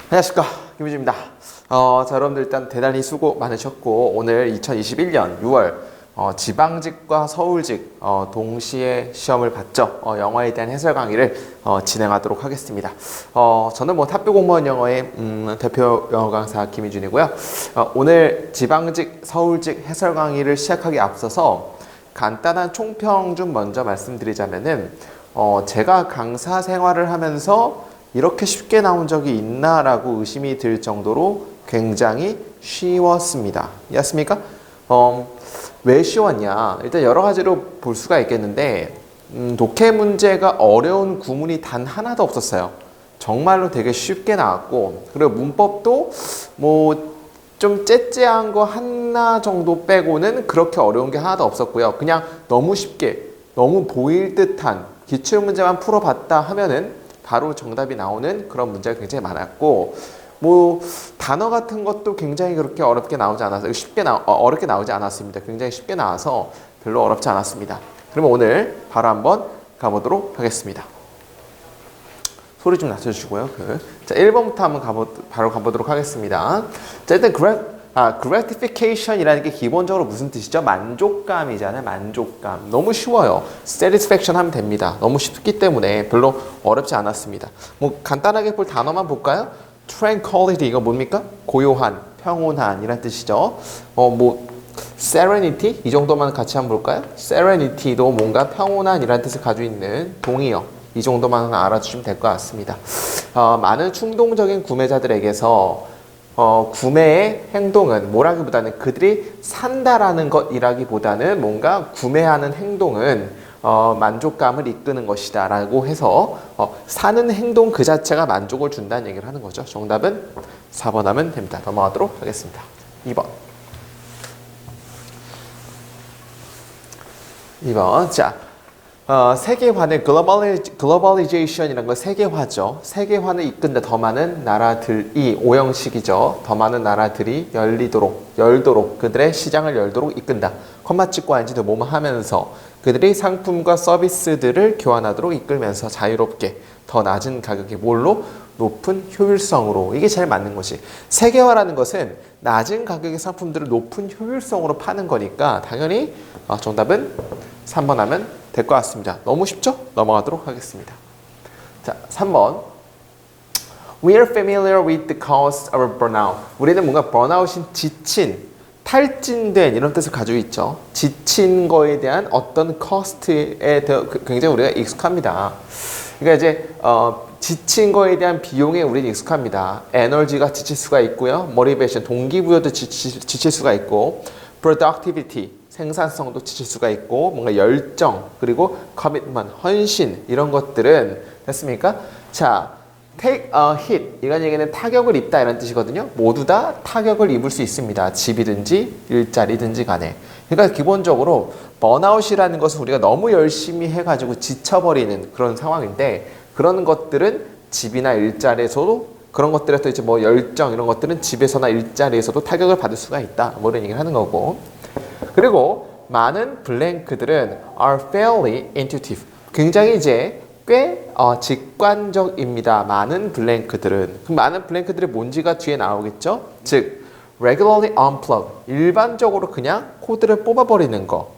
안녕하십니까, 김유진입니다. 자, 여러분들 일단 대단히 수고 많으셨고, 오늘 2021년 6월 지방직과 서울직 동시에 시험을 봤죠. 영어에 대한 해설 강의를 진행하도록 하겠습니다. 저는 뭐 탑뷰 공무원 영어의 대표 영어 강사 김유진이고요. 오늘 지방직, 서울직 해설 강의를 시작하기 앞서서 간단한 총평 좀 먼저 말씀드리자면은 제가 강사 생활을 하면서 이렇게 쉽게 나온 적이 있나라고 의심이 들 정도로 굉장히 쉬웠습니다. 이해했습니까? 왜 쉬웠냐? 일단 여러 가지로 볼 수가 있겠는데 독해 문제가 어려운 구문이 단 하나도 없었어요. 정말로 되게 쉽게 나왔고, 그리고 문법도 뭐 좀 째째한 거 하나 정도 빼고는 그렇게 어려운 게 하나도 없었고요. 그냥 너무 쉽게, 너무 보일 듯한 기출문제만 풀어봤다 하면은 바로 정답이 나오는 그런 문제가 굉장히 많았고, 뭐 단어 같은 것도 굉장히 그렇게 어렵게 나오지 않아서 어렵게 나오지 않았습니다. 굉장히 쉽게 나와서 별로 어렵지 않았습니다. 그러면 오늘 바로 한번 가보도록 하겠습니다. 소리 좀 낮춰주시고요. 자, 1번부터 한번 바로 가보도록 하겠습니다. 자, 일단 gratification이라는 게 기본적으로 무슨 뜻이죠? 만족감이잖아요. 만족감. 너무 쉬워요. satisfaction 하면 됩니다. 너무 쉽기 때문에 별로 어렵지 않았습니다. 뭐 간단하게 볼 단어만 볼까요? tranquility, 이거 뭡니까? 고요한, 평온한 이란 뜻이죠. 뭐 serenity, 이 정도만 같이 한번 볼까요? serenity도 뭔가 평온한 이란 뜻을 가지고 있는 동의어. 이 정도만 알아주시면 될 것 같습니다. 많은 충동적인 구매자들에게서 구매의 행동은 뭐라기보다는 그들이 산다라는 것이라기보다는 뭔가 구매하는 행동은 만족감을 이끄는 것이다 라고 해서 사는 행동 그 자체가 만족을 준다는 얘기를 하는 거죠. 정답은 4번 하면 됩니다. 넘어가도록 하겠습니다. 2번. 자, 세계화는 글로벌리제이션이라는 건 세계화죠. 세계화는 이끈다. 더 많은 나라들이, 오형식이죠. 더 많은 나라들이 열도록 그들의 시장을 열도록 이끈다. 콤마 찍고 앉지도 뭐뭐 하면서 그들이 상품과 서비스들을 교환하도록 이끌면서 자유롭게 더 낮은 가격에 뭘로? 높은 효율성으로. 이게 제일 맞는 거지. 세계화라는 것은 낮은 가격의 상품들을 높은 효율성으로 파는 거니까 당연히 정답은 3번 하면 될 것 같습니다. 너무 쉽죠? 넘어가도록 하겠습니다. 자, 3번. We are familiar with the cause of burnout. 우리는 뭔가 burnout인 지친, 탈진된 이런 뜻을 가지고 있죠. 지친 거에 대한 어떤 cost에 대해 굉장히 우리가 익숙합니다. 그러니까 이제 지친 거에 대한 비용에 우리는 익숙합니다. 에너지가 지칠 수가 있고요. motivation, 동기부여도 지칠 수가 있고, productivity, 생산성도 지칠 수가 있고, 뭔가 열정, 그리고 commitment, 헌신 이런 것들은 됐습니까? 자, take a hit, 이런 얘기는 타격을 입다 이런 뜻이거든요. 모두 다 타격을 입을 수 있습니다. 집이든지 일자리든지 간에. 그러니까 기본적으로 번아웃이라는 것은 우리가 너무 열심히 해가지고 지쳐버리는 그런 상황인데, 그런 것들은 집이나 일자리에서도, 그런 것들에서 이제 뭐 열정 이런 것들은 집에서나 일자리에서도 타격을 받을 수가 있다. 뭐 이런 얘기를 하는 거고. 그리고 많은 블랭크들은 are fairly intuitive. 굉장히 이제 꽤 직관적입니다. 많은 블랭크들은. 그럼 많은 블랭크들이 뭔지가 뒤에 나오겠죠? 즉, regularly unplug. 일반적으로 그냥 코드를 뽑아버리는 거.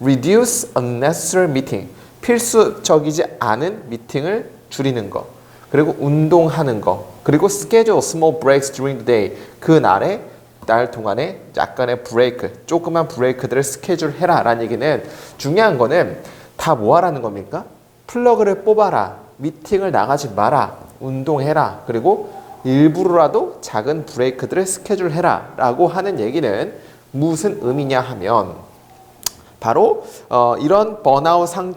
reduce unnecessary meeting. 필수적이지 않은 미팅을 줄이는 거. 그리고 운동하는 거. 그리고 schedule small breaks during the day. 그 날 동안에 약간의 브레이크, 조그만 브레이크들을 스케줄 해라 라는 얘기는, 중요한 거는 다 뭐 하라는 겁니까? 플러그를 뽑아라, 미팅을 나가지 마라, 운동해라, 그리고 일부러라도 작은 브레이크들을 스케줄 해라 라고 하는 얘기는 무슨 의미냐 하면, 바로 이런 번아웃이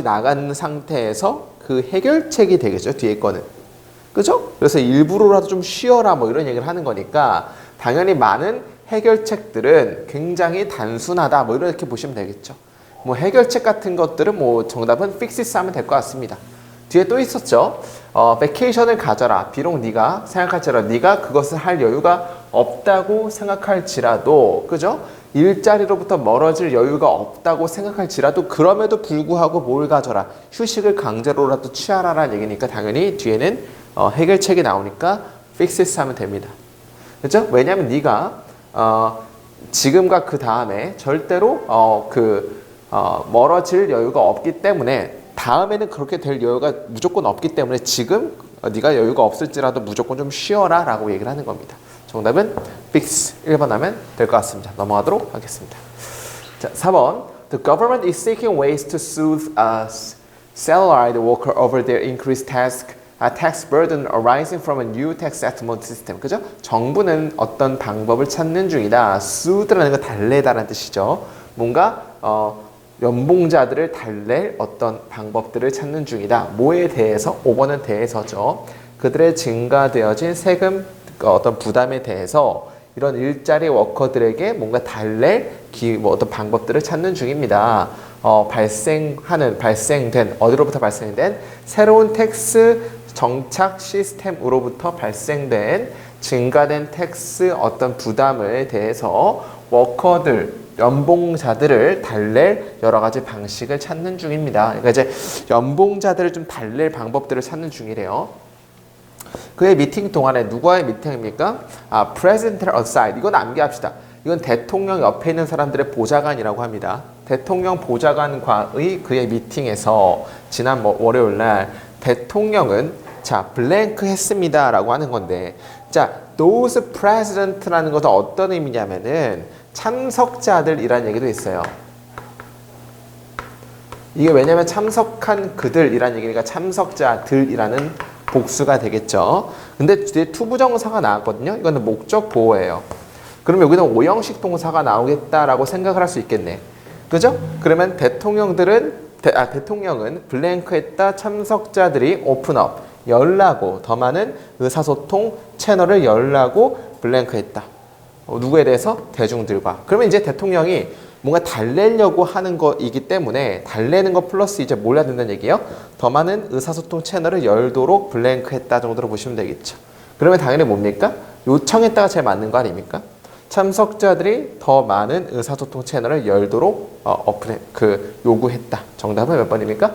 나간 상태에서 그 해결책이 되겠죠. 뒤에 거는. 그죠? 그래서 일부러라도 좀 쉬어라 뭐 이런 얘기를 하는 거니까 당연히 많은 해결책들은 굉장히 단순하다 뭐 이렇게 보시면 되겠죠. 뭐 해결책 같은 것들은 뭐 정답은 fixes 하면 될 것 같습니다. 뒤에 또 있었죠. 베케이션을 가져라. 비록 네가 생각할지라도 네가 그것을 할 여유가 없다고 생각할지라도 그죠? 일자리로부터 멀어질 여유가 없다고 생각할지라도 그럼에도 불구하고 뭘 가져라. 휴식을 강제로라도 취하라라는 얘기니까 당연히 뒤에는 해결책이 나오니까 fixes 하면 됩니다. 그죠? 왜냐하면 네가 지금과 그 다음에 절대로 멀어질 여유가 없기 때문에 다음에는 그렇게 될 여유가 무조건 없기 때문에 지금 네가 여유가 없을지라도 무조건 좀 쉬어라 라고 얘기를 하는 겁니다. 정답은 fix 1번 하면 될 것 같습니다. 넘어가도록 하겠습니다. 자, 4번 The government is seeking ways to soothe salaried worker over their increased tax burden arising from a new tax settlement system. 그죠? 정부는 어떤 방법을 찾는 중이다. soothe라는 거 달래다라는 뜻이죠. 뭔가 연봉자들을 달랠 어떤 방법들을 찾는 중이다. 뭐에 대해서? 5번은 대해서죠. 그들의 증가되어진 세금 어떤 부담에 대해서 이런 일자리 워커들에게 뭔가 달랠 어떤 방법들을 찾는 중입니다. 발생된 어디로부터 발생된 새로운 텍스 정착 시스템으로부터 발생된 증가된 텍스 어떤 부담에 대해서 워커들 연봉자들을 달랠 여러 가지 방식을 찾는 중입니다. 그러니까 이제 연봉자들을 좀 달랠 방법들을 찾는 중이래요. 그의 미팅 동안에 누구와의 미팅입니까? President aside. 이건 암기합시다. 이건 대통령 옆에 있는 사람들의 보좌관이라고 합니다. 대통령 보좌관과의 그의 미팅에서 지난 월요일 날 대통령은 자, 블랭크 했습니다 라고 하는 건데 자, those president라는 것은 어떤 의미냐면은 참석자들이라는 얘기도 있어요. 이게 왜냐면 참석한 그들이라는 얘기니까 참석자들이라는 복수가 되겠죠. 근데 뒤에 투부정사가 나왔거든요. 이거는 목적 보호예요. 그럼 여기는 오형식 동사가 나오겠다라고 생각을 할 수 있겠네. 그죠? 그러면 대통령은 블랭크했다. 참석자들이 오픈업 열라고 더 많은 의사소통 채널을 열라고 블랭크했다. 누구에 대해서? 대중들과. 그러면 이제 대통령이 뭔가 달래려고 하는 거이기 때문에 달래는 거 플러스 이제 뭘 해야 된다는 얘기예요? 더 많은 의사소통 채널을 열도록 블랭크했다 정도로 보시면 되겠죠. 그러면 당연히 뭡니까? 요청했다가 제일 맞는 거 아닙니까? 참석자들이 더 많은 의사소통 채널을 열도록 요구했다. 정답은 몇 번입니까?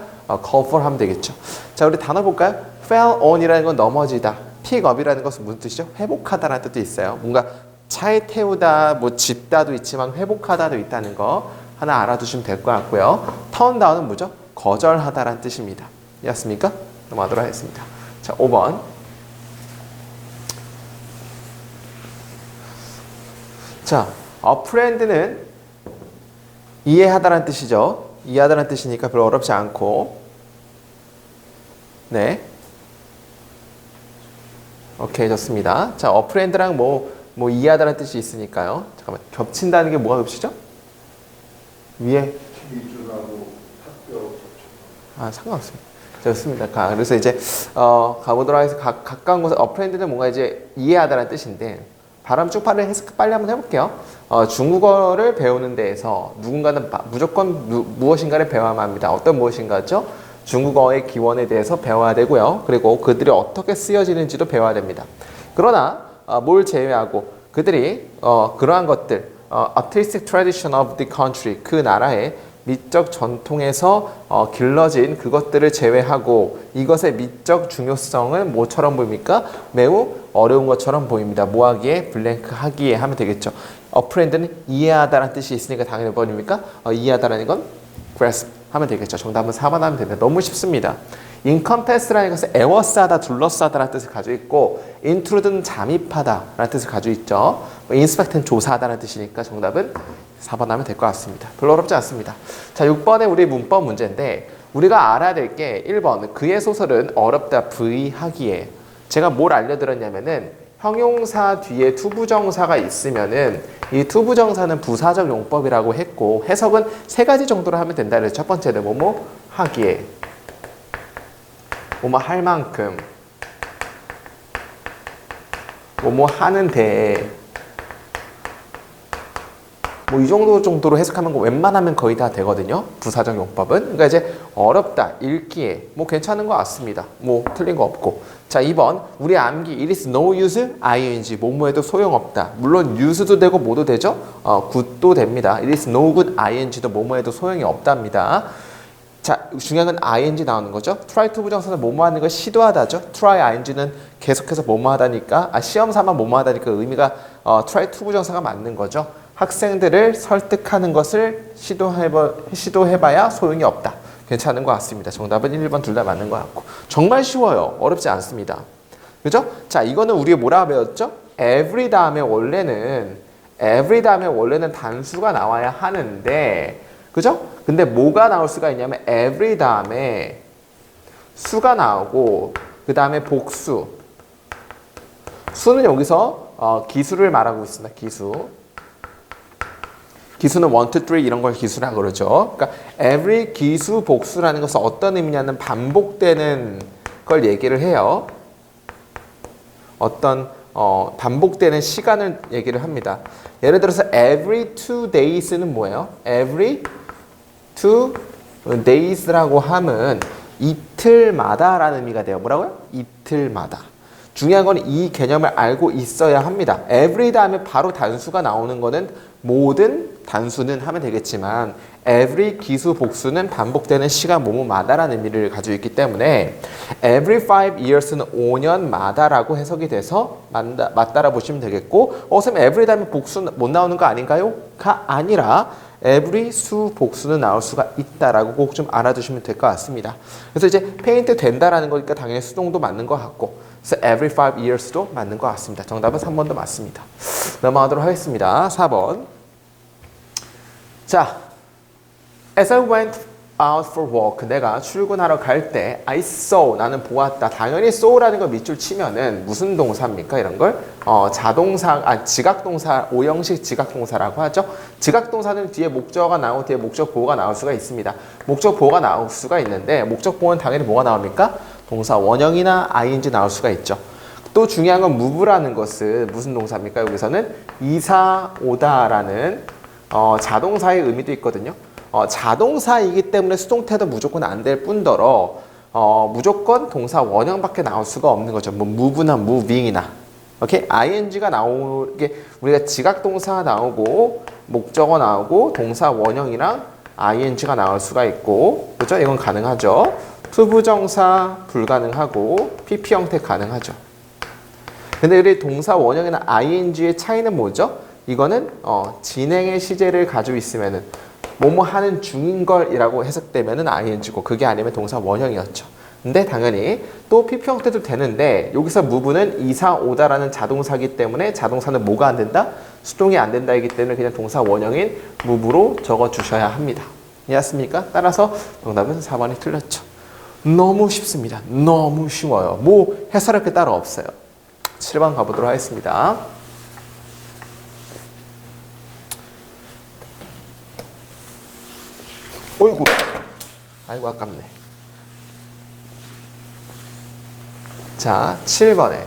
call for 하면 되겠죠. 자, 우리 단어 볼까요? fell on이라는 건 넘어지다. pick up이라는 것은 무슨 뜻이죠? 회복하다라는 뜻도 있어요. 뭔가 차에 태우다, 짚다도 있지만 회복하다도 있다는 거 하나 알아두시면 될 것 같고요. turn down은 뭐죠? 거절하다라는 뜻입니다. 이해했습니까? 넘어가도록 하겠습니다. 자, 5번. 자, apprehend는 이해하다라는 뜻이죠. 이해하다라는 뜻이니까 별로 어렵지 않고. 네. 오케이, 좋습니다. 자, apprehend랑 뭐 이해하다는 뜻이 있으니까요. 잠깐만, 겹친다는 게 뭐가 겹치죠? 위에 기준하고 학교 상관없습니다. 좋습니다. 그래서 이제 가보도록 하겠습니다. 가까운 곳에 apprehend는 뭔가 이제 이해하다는 뜻인데 발음 쭉 빨리 한번 해볼게요. 중국어를 배우는 데에서 누군가는 무조건 무엇인가를 배워야만 합니다. 어떤 무엇인가죠? 중국어의 기원에 대해서 배워야 되고요. 그리고 그들이 어떻게 쓰여지는지도 배워야 됩니다. 그러나 뭘 제외하고 그들이 그러한 것들 artistic tradition of the country 그 나라의 미적 전통에서 길러진 그것들을 제외하고 이것의 미적 중요성은 뭐처럼 보입니까? 매우 어려운 것처럼 보입니다. 뭐 하기에? 블랭크 하기에 하면 되겠죠. apprehend는 이해하다라는 뜻이 있으니까 당연히 뭐입니까? 이해하다라는 건 grasp 하면 되겠죠. 정답은 4번 하면 됩니다. 너무 쉽습니다. encompass라는 것은 에워싸다, 둘러싸다라는 뜻을 가지고 있고 intrude는 잠입하다라는 뜻을 가지고 있죠. inspect는 조사하다라는 뜻이니까 정답은 4번 하면 될 것 같습니다. 별로 어렵지 않습니다. 자, 6번에 우리 문법 문제인데 우리가 알아야 될 게 1번 그의 소설은 어렵다 부의하기에 제가 뭘 알려드렸냐면은 형용사 뒤에 투부정사가 있으면은 이 투부정사는 부사적 용법이라고 했고 해석은 3가지 정도로 하면 된다. 그래서 첫 번째는 뭐뭐 하기에 뭐뭐 할 만큼 뭐뭐 하는 데에 뭐 이 정도로 해석하면 웬만하면 거의 다 되거든요. 부사적 용법은. 그러니까 이제 어렵다, 읽기에 뭐 괜찮은 것 같습니다. 뭐 틀린 거 없고. 자, 2번 우리 암기 it is no use ing 뭐뭐해도 소용없다. 물론 use도 되고 뭐도 되죠. good도 됩니다. it is no good ing도 뭐뭐해도 소용이 없답니다. 자, 중요한 건 ing 나오는 거죠. try to 부정사는 뭐뭐 하는 걸 시도하다죠. try ing는 계속해서 뭐뭐 하다니까, 시험 삼아 뭐뭐 하다니까 의미가 try to 부정사가 맞는 거죠. 학생들을 설득하는 것을 시도해봐야 소용이 없다. 괜찮은 것 같습니다. 정답은 1, 2번 둘 다 맞는 것 같고. 정말 쉬워요. 어렵지 않습니다. 그죠? 자, 이거는 우리가 뭐라 배웠죠? every 다음에 원래는 단수가 나와야 하는데, 그죠? 근데 뭐가 나올 수가 있냐면 every 다음에 수가 나오고 그 다음에 복수. 수는 여기서 기수를 말하고 있습니다. 기수는 1, 2, 3 이런 걸 기수라 그러죠. 그러니까 every 기수 복수라는 것은 어떤 의미냐면 반복되는 걸 얘기를 해요. 어떤 반복되는 시간을 얘기를 합니다. 예를 들어서 every 2 days는 뭐예요? every 2 days라고 하면 이틀마다라는 의미가 돼요. 뭐라고요? 이틀마다. 중요한 건 이 개념을 알고 있어야 합니다. every 다음에 바로 단수가 나오는 거는 모든 단수는 하면 되겠지만 every 기수 복수는 반복되는 시간 뭐뭐마다라는 의미를 가지고 있기 때문에 every 5 years는 5년마다라고 해석이 돼서 맞다라 보시면 되겠고, 선생님 every 다음에 복수 못 나오는 거 아닌가요? 가 아니라 every 수 복수는 나올 수가 있다라고 꼭 좀 알아두시면 될 것 같습니다. 그래서 이제 페인트 된다라는 거니까 당연히 수동도 맞는 것 같고, 그래서 every 5 years도 맞는 것 같습니다. 정답은 3번도 맞습니다. 넘어가도록 하겠습니다. 4번. 자, as I went out for work, 내가 출근하러 갈 때 I saw, 나는 보았다. 당연히 saw라는 걸 밑줄 치면은 무슨 동사입니까? 이런 걸 지각동사, 오형식 지각동사라고 하죠. 지각동사는 뒤에 목적어가 나오고 뒤에 목적 보호가 나올 수가 있습니다. 목적 보호가 나올 수가 있는데 목적 보호는 당연히 뭐가 나옵니까? 동사 원형이나 ing 나올 수가 있죠. 또 중요한 건 move라는 것은 무슨 동사입니까? 여기서는 이사 오다라는 자동사의 의미도 있거든요. 자동사이기 때문에 수동태도 무조건 안 될 뿐더러 무조건 동사 원형밖에 나올 수가 없는 거죠. 뭐 move나 moving이나. 오케이? ing가 나오게 우리가 지각동사 나오고 목적어 나오고 동사 원형이랑 ing가 나올 수가 있고, 그렇죠? 이건 가능하죠. 투부정사 불가능하고 pp 형태 가능하죠. 근데 우리 동사 원형이나 ing의 차이는 뭐죠? 이거는 진행의 시제를 가지고 있으면은 뭐뭐 하는 중인 걸이라고 해석되면은 ing고, 그게 아니면 동사 원형이었죠. 근데 당연히 또 pp 형태도 되는데 여기서 move는 이사 오다라는 자동사이기 때문에 자동사는 뭐가 안 된다? 수동이 안 된다이기 때문에 그냥 동사 원형인 move로 적어 주셔야 합니다. 이해했습니까? 따라서 정답은 4번이 틀렸죠. 너무 쉽습니다. 너무 쉬워요. 뭐 해설할 게 따로 없어요. 7번 가보도록 하겠습니다. 어이구, 아이고 아깝네. 자, 7번에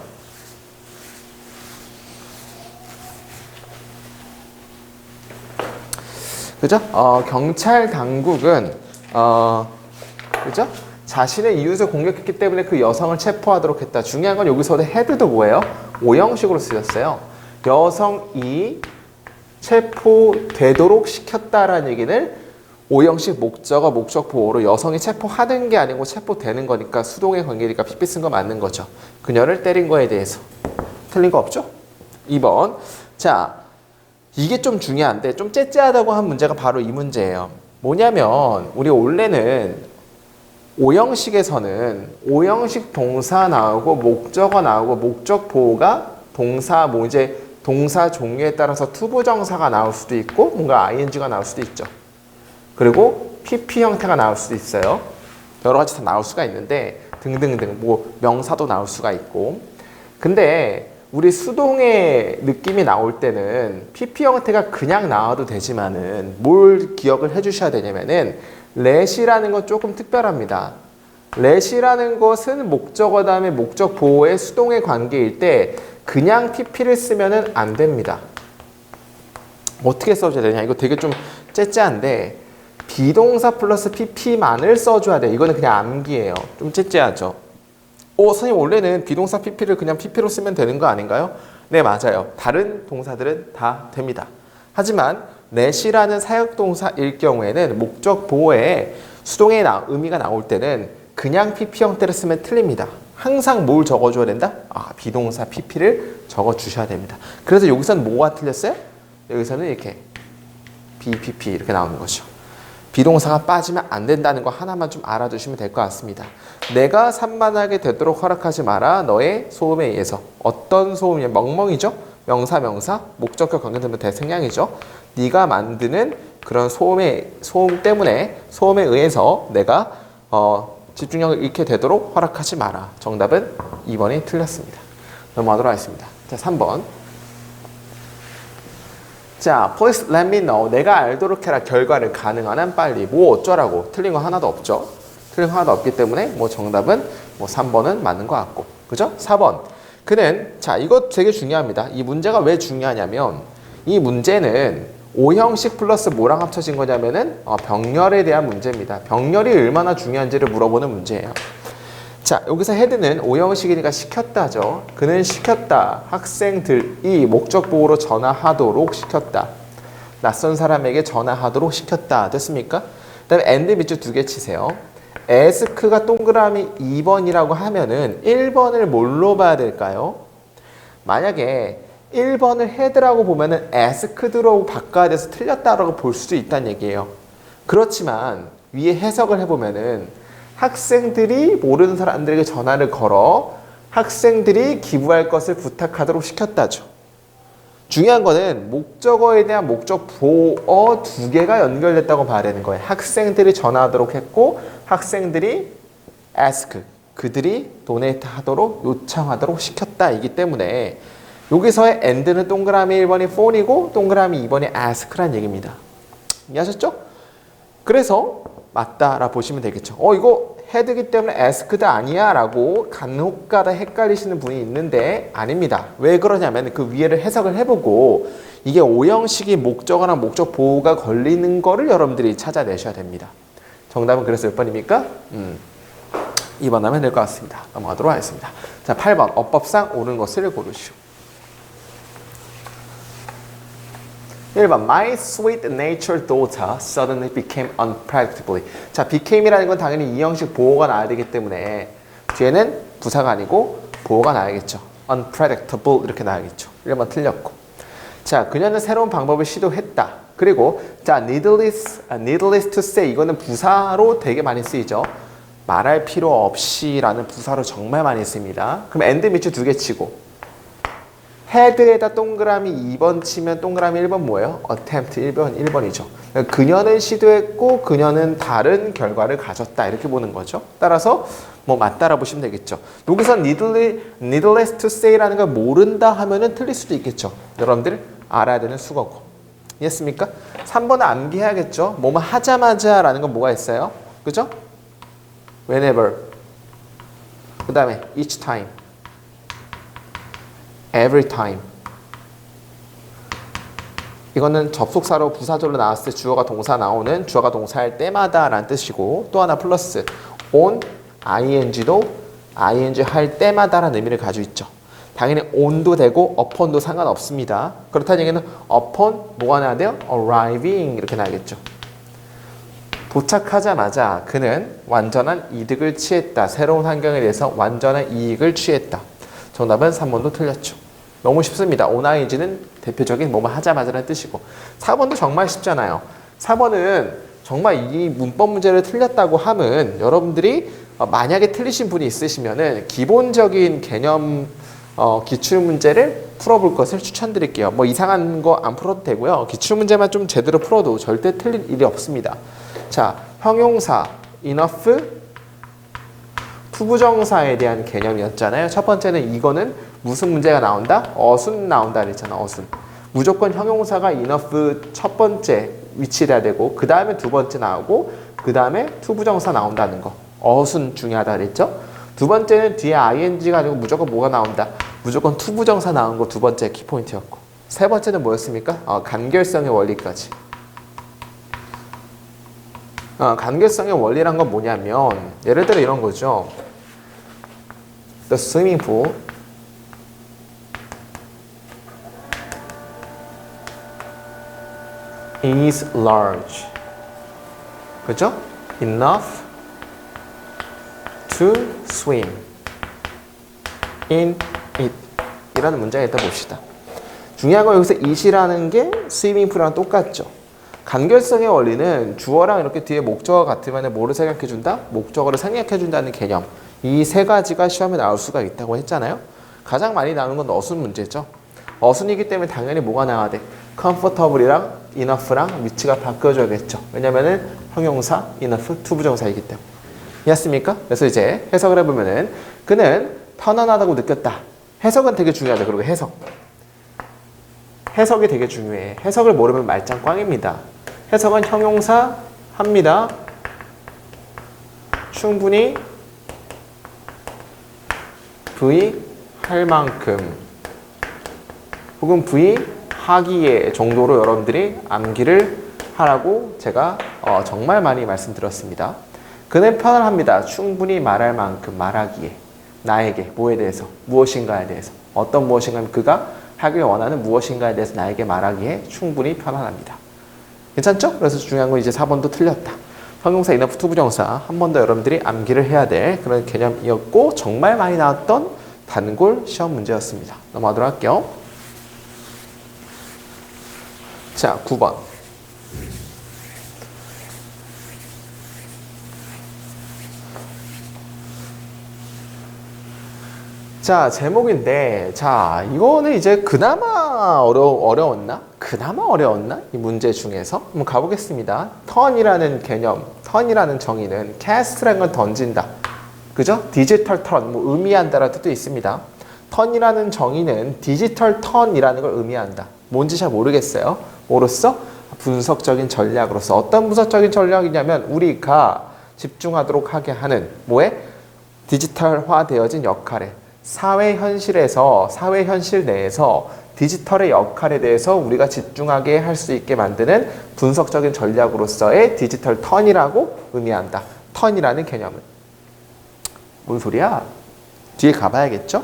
그죠? 경찰 당국은 그죠? 자신의 이웃을 공격했기 때문에 그 여성을 체포하도록 했다. 중요한 건 여기서 헤드도 뭐예요? 오형식으로 쓰였어요. 여성이 체포되도록 시켰다라는 얘기는 오형식 목적어 목적 보호로 여성이 체포하는 게 아니고 체포되는 거니까 수동의 관계니까 pp 쓴 거 맞는 거죠. 그녀를 때린 거에 대해서. 틀린 거 없죠? 2번. 자, 이게 좀 중요한데 좀 째째하다고 한 문제가 바로 이 문제예요. 뭐냐면 우리 원래는 오형식에서는 오형식 동사 나오고 목적어 나오고 목적 보호가 동사 동사 종류에 따라서 투부정사가 나올 수도 있고 뭔가 ing가 나올 수도 있죠. 그리고 pp 형태가 나올 수도 있어요. 여러 가지 다 나올 수가 있는데 등등등 뭐 명사도 나올 수가 있고. 근데 우리 수동의 느낌이 나올 때는 pp 형태가 그냥 나와도 되지만은 뭘 기억을 해주셔야 되냐면은 let이라는 건 조금 특별합니다. let이라는 것은 목적어 다음에 목적 보호의 수동의 관계일 때 그냥 pp를 쓰면은 안 됩니다. 어떻게 써줘야 되냐? 이거 되게 좀 째째한데 비동사 플러스 pp만을 써줘야 돼. 이거는 그냥 암기예요. 좀 째째하죠. 선생님 원래는 비동사 pp를 그냥 pp로 쓰면 되는 거 아닌가요? 네, 맞아요. 다른 동사들은 다 됩니다. 하지만 net이라는 사역동사일 경우에는 목적 보호에 수동의 의미가 나올 때는 그냥 pp 형태를 쓰면 틀립니다. 항상 뭘 적어줘야 된다? 비동사 pp를 적어주셔야 됩니다. 그래서 여기서는 뭐가 틀렸어요? 여기서는 이렇게 bpp 이렇게 나오는 거죠. 비동사가 빠지면 안 된다는 거 하나만 좀 알아두시면 될 것 같습니다. 내가 산만하게 되도록 허락하지 마라. 너의 소음에 의해서. 어떤 소음이냐? 멍멍이죠? 명사, 목적격 관계되면 대생량이죠. 네가 만드는 그런 소음 때문에, 소음에 의해서 내가 집중력을 잃게 되도록 허락하지 마라. 정답은 2번이 틀렸습니다. 넘어가도록 하겠습니다. 자, 3번. 자, please let me know. 내가 알도록 해라. 결과를 가능한 한 빨리. 뭐 어쩌라고. 틀린 거 하나도 없죠. 틀린 거 하나도 없기 때문에 정답은 3번은 맞는 것 같고. 그죠? 4번. 그는, 자, 이거 되게 중요합니다. 이 문제가 왜 중요하냐면 이 문제는 O형식 플러스 뭐랑 합쳐진 거냐면은 병렬에 대한 문제입니다. 병렬이 얼마나 중요한지를 물어보는 문제예요. 자, 여기서 헤드는 O형식이니까 시켰다죠. 그는 시켰다. 학생들이 목적 보호로 전화하도록 시켰다. 낯선 사람에게 전화하도록 시켰다. 됐습니까? 그 다음에 and 밑줄 2개 치세요. ask가 동그라미 2번이라고 하면은 1번을 뭘로 봐야 될까요? 만약에 1번을 헤드라고 보면은 asked로 바꿔야 돼서 틀렸다라고 볼 수도 있다는 얘기예요. 그렇지만 위에 해석을 해보면은 학생들이 모르는 사람들에게 전화를 걸어 학생들이 기부할 것을 부탁하도록 시켰다죠. 중요한 거는 목적어에 대한 목적 보어 2개가 연결됐다고 봐야 되는 거예요. 학생들이 전화하도록 했고 학생들이 ask, 그들이 donate 하도록 요청하도록 시켰다 이기 때문에 여기서의 and는 동그라미 1번이 phone이고 동그라미 2번이 ask란 얘기입니다. 이해하셨죠? 그래서 맞다라 보시면 되겠죠. 이거 헤드기 때문에 asked 아니야 라고 간혹가다 헷갈리시는 분이 있는데 아닙니다. 왜 그러냐면 그 위에를 해석을 해보고 이게 O형식이 목적어랑 목적 보호가 걸리는 거를 여러분들이 찾아내셔야 됩니다. 정답은 그래서 몇 번입니까? 2번 하면 될 것 같습니다. 넘어가도록 하겠습니다. 자, 8번 어법상 옳은 것을 고르시오. 1번 My sweet natured daughter suddenly became unpredictably. 자, became이라는 건 당연히 이형식 보호가 나와야 되기 때문에 뒤에는 부사가 아니고 보호가 나와야겠죠. unpredictable 이렇게 나와야겠죠. 1번 틀렸고. 자, 그녀는 새로운 방법을 시도했다. 그리고 자, needless to say 이거는 부사로 되게 많이 쓰이죠. 말할 필요 없이라는 부사로 정말 많이 씁니다. 그럼 and 밑줄 2개 치고 헤드에다 동그라미 2번 치면 동그라미 1번 뭐예요? attempt 1번이죠. 그녀는 시도했고 그녀는 다른 결과를 가졌다 이렇게 보는 거죠. 따라서 맞다라 보시면 되겠죠. 여기서 needless to say라는 걸 모른다 하면은 틀릴 수도 있겠죠. 여러분들 알아야 되는 수거고. 이해했습니까? 3번은 암기해야겠죠. 뭐뭐 하자마자 라는 건 뭐가 있어요? 그죠? whenever 그 다음에 each time every time. 이거는 접속사로 부사절로 나왔을 때 주어가 동사 나오는 주어가 동사할 때마다 라는 뜻이고 또 하나 플러스 on, ing도 ing 할 때마다 라는 의미를 가지고 있죠. 당연히 on도 되고 upon도 상관없습니다. 그렇다는 얘기는 upon 뭐가 나야 돼요? arriving 이렇게 나야겠죠. 도착하자마자 그는 완전한 이득을 취했다. 새로운 환경에 대해서 완전한 이익을 취했다. 정답은 3번도 틀렸죠. 너무 쉽습니다. oning는 대표적인 뭐뭐 하자마자라는 뜻이고 4번도 정말 쉽잖아요. 4번은 정말 이 문법 문제를 틀렸다고 하면 여러분들이 만약에 틀리신 분이 있으시면은 기본적인 개념 기출문제를 풀어볼 것을 추천드릴게요. 뭐 이상한 거 안 풀어도 되고요. 기출문제만 좀 제대로 풀어도 절대 틀릴 일이 없습니다. 자, 형용사, enough, 투부정사에 대한 개념이었잖아요. 첫 번째는 이거는 무슨 문제가 나온다? 어순 나온다 그랬잖아. 어순. 무조건 형용사가 enough 첫 번째 위치해야 되고 그 다음에 두 번째 나오고 그 다음에 투부정사 나온다는 거. 어순 중요하다 그랬죠? 두 번째는 뒤에 ing가 아니고 무조건 뭐가 나온다? 무조건 투부정사 나온 거 두 번째 키포인트였고 세 번째는 뭐였습니까? 간결성의 원리까지. 간결성의 원리란 건 뭐냐면 예를 들어 이런 거죠. The swimming pool is large. 그죠? Enough to swim in it. 이라는 문장이 있다 봅시다. 중요한 건 여기서 it이라는 게 스위밍 풀이랑 똑같죠. 간결성의 원리는 주어랑 이렇게 뒤에 목적어 같으면 뭐를 생략해준다? 목적어를 생략해준다는 개념. 이 세 가지가 시험에 나올 수가 있다고 했잖아요. 가장 많이 나오는 건 어순 문제죠. 어순이기 때문에 당연히 뭐가 나와야 돼? comfortable이랑 enough랑 위치가 바뀌어줘야겠죠. 왜냐면은 형용사, enough, 투부정사이기 때문에. 이해했습니까? 그래서 이제 해석을 해보면은 그는 편안하다고 느꼈다. 해석은 되게 중요하죠. 그리고 해석이 되게 중요해. 해석을 모르면 말짱 꽝입니다. 해석은 형용사 합니다. 충분히 V 할 만큼 혹은 V 하기에 정도로 여러분들이 암기를 하라고 제가 정말 많이 말씀드렸습니다. 그는 편안합니다. 충분히 말할 만큼 말하기에 나에게 뭐에 대해서 무엇인가에 대해서 어떤 무엇인가 그가 하길 원하는 무엇인가에 대해서 나에게 말하기에 충분히 편안합니다. 괜찮죠? 그래서 중요한 건 이제 4번도 틀렸다. 형용사, enough, 투부정사 한 번 더 여러분들이 암기를 해야 될 그런 개념이었고 정말 많이 나왔던 단골 시험 문제였습니다. 넘어가도록 할게요. 자, 9번. 자, 제목인데, 자, 이거는 이제 그나마 어려웠나? 이 문제 중에서 한번 가보겠습니다. 턴이라는 개념, 턴이라는 정의는 cast라는 건 던진다. 그죠? 디지털 턴, 뭐 의미한다라는 뜻도 있습니다. 턴이라는 정의는 디지털 턴이라는 걸 의미한다. 뭔지 잘 모르겠어요. 뭐로써? 분석적인 전략으로서. 어떤 분석적인 전략이냐면 우리가 집중하도록 하게 하는 뭐에? 디지털화 되어진 역할에 사회 현실 내에서 디지털의 역할에 대해서 우리가 집중하게 할 수 있게 만드는 분석적인 전략으로서의 디지털 턴이라고 의미한다. 턴이라는 개념은. 뭔 소리야? 뒤에 가봐야겠죠?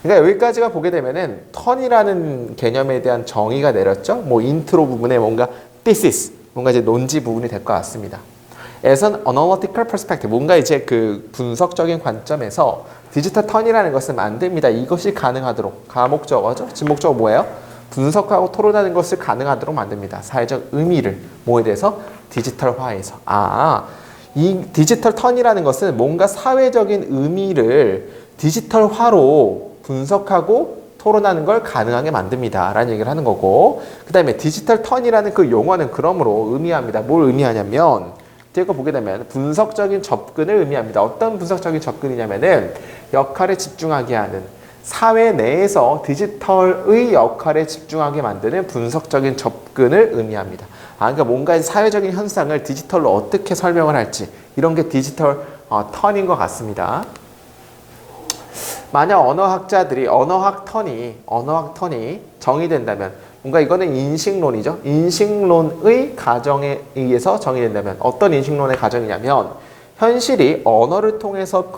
그러니까 여기까지가 보게 되면은 턴이라는 개념에 대한 정의가 내렸죠? 뭐 인트로 부분에 뭔가 thesis, 뭔가 이제 논지 부분이 될 것 같습니다. As an analytical perspective, 뭔가 이제 그 분석적인 관점에서 디지털 턴이라는 것을 만듭니다. 이것이 가능하도록. 가목적어죠? 진목적어 뭐예요? 분석하고 토론하는 것을 가능하도록 만듭니다. 사회적 의미를 뭐에 대해서? 디지털화해서. 이 디지털 턴이라는 것은 뭔가 사회적인 의미를 디지털화로 분석하고 토론하는 걸 가능하게 만듭니다. 라는 얘기를 하는 거고 그 다음에 디지털 턴이라는 그 용어는 그러므로 의미합니다. 뭘 의미하냐면 뒤에 거 보게 되면 분석적인 접근을 의미합니다. 어떤 분석적인 접근이냐면은 역할에 집중하게 하는 사회 내에서 디지털의 역할에 집중하게 만드는 분석적인 접근을 의미합니다. 그러니까 뭔가 사회적인 현상을 디지털로 어떻게 설명을 할지 이런 게 디지털 턴인 것 같습니다. 만약 언어학자들이 언어학 턴이 정의된다면 뭔가 이거는 인식론이죠. 인식론의 가정에 의해서 정의된다면 어떤 인식론의 가정이냐면 현실이 언어를 통해서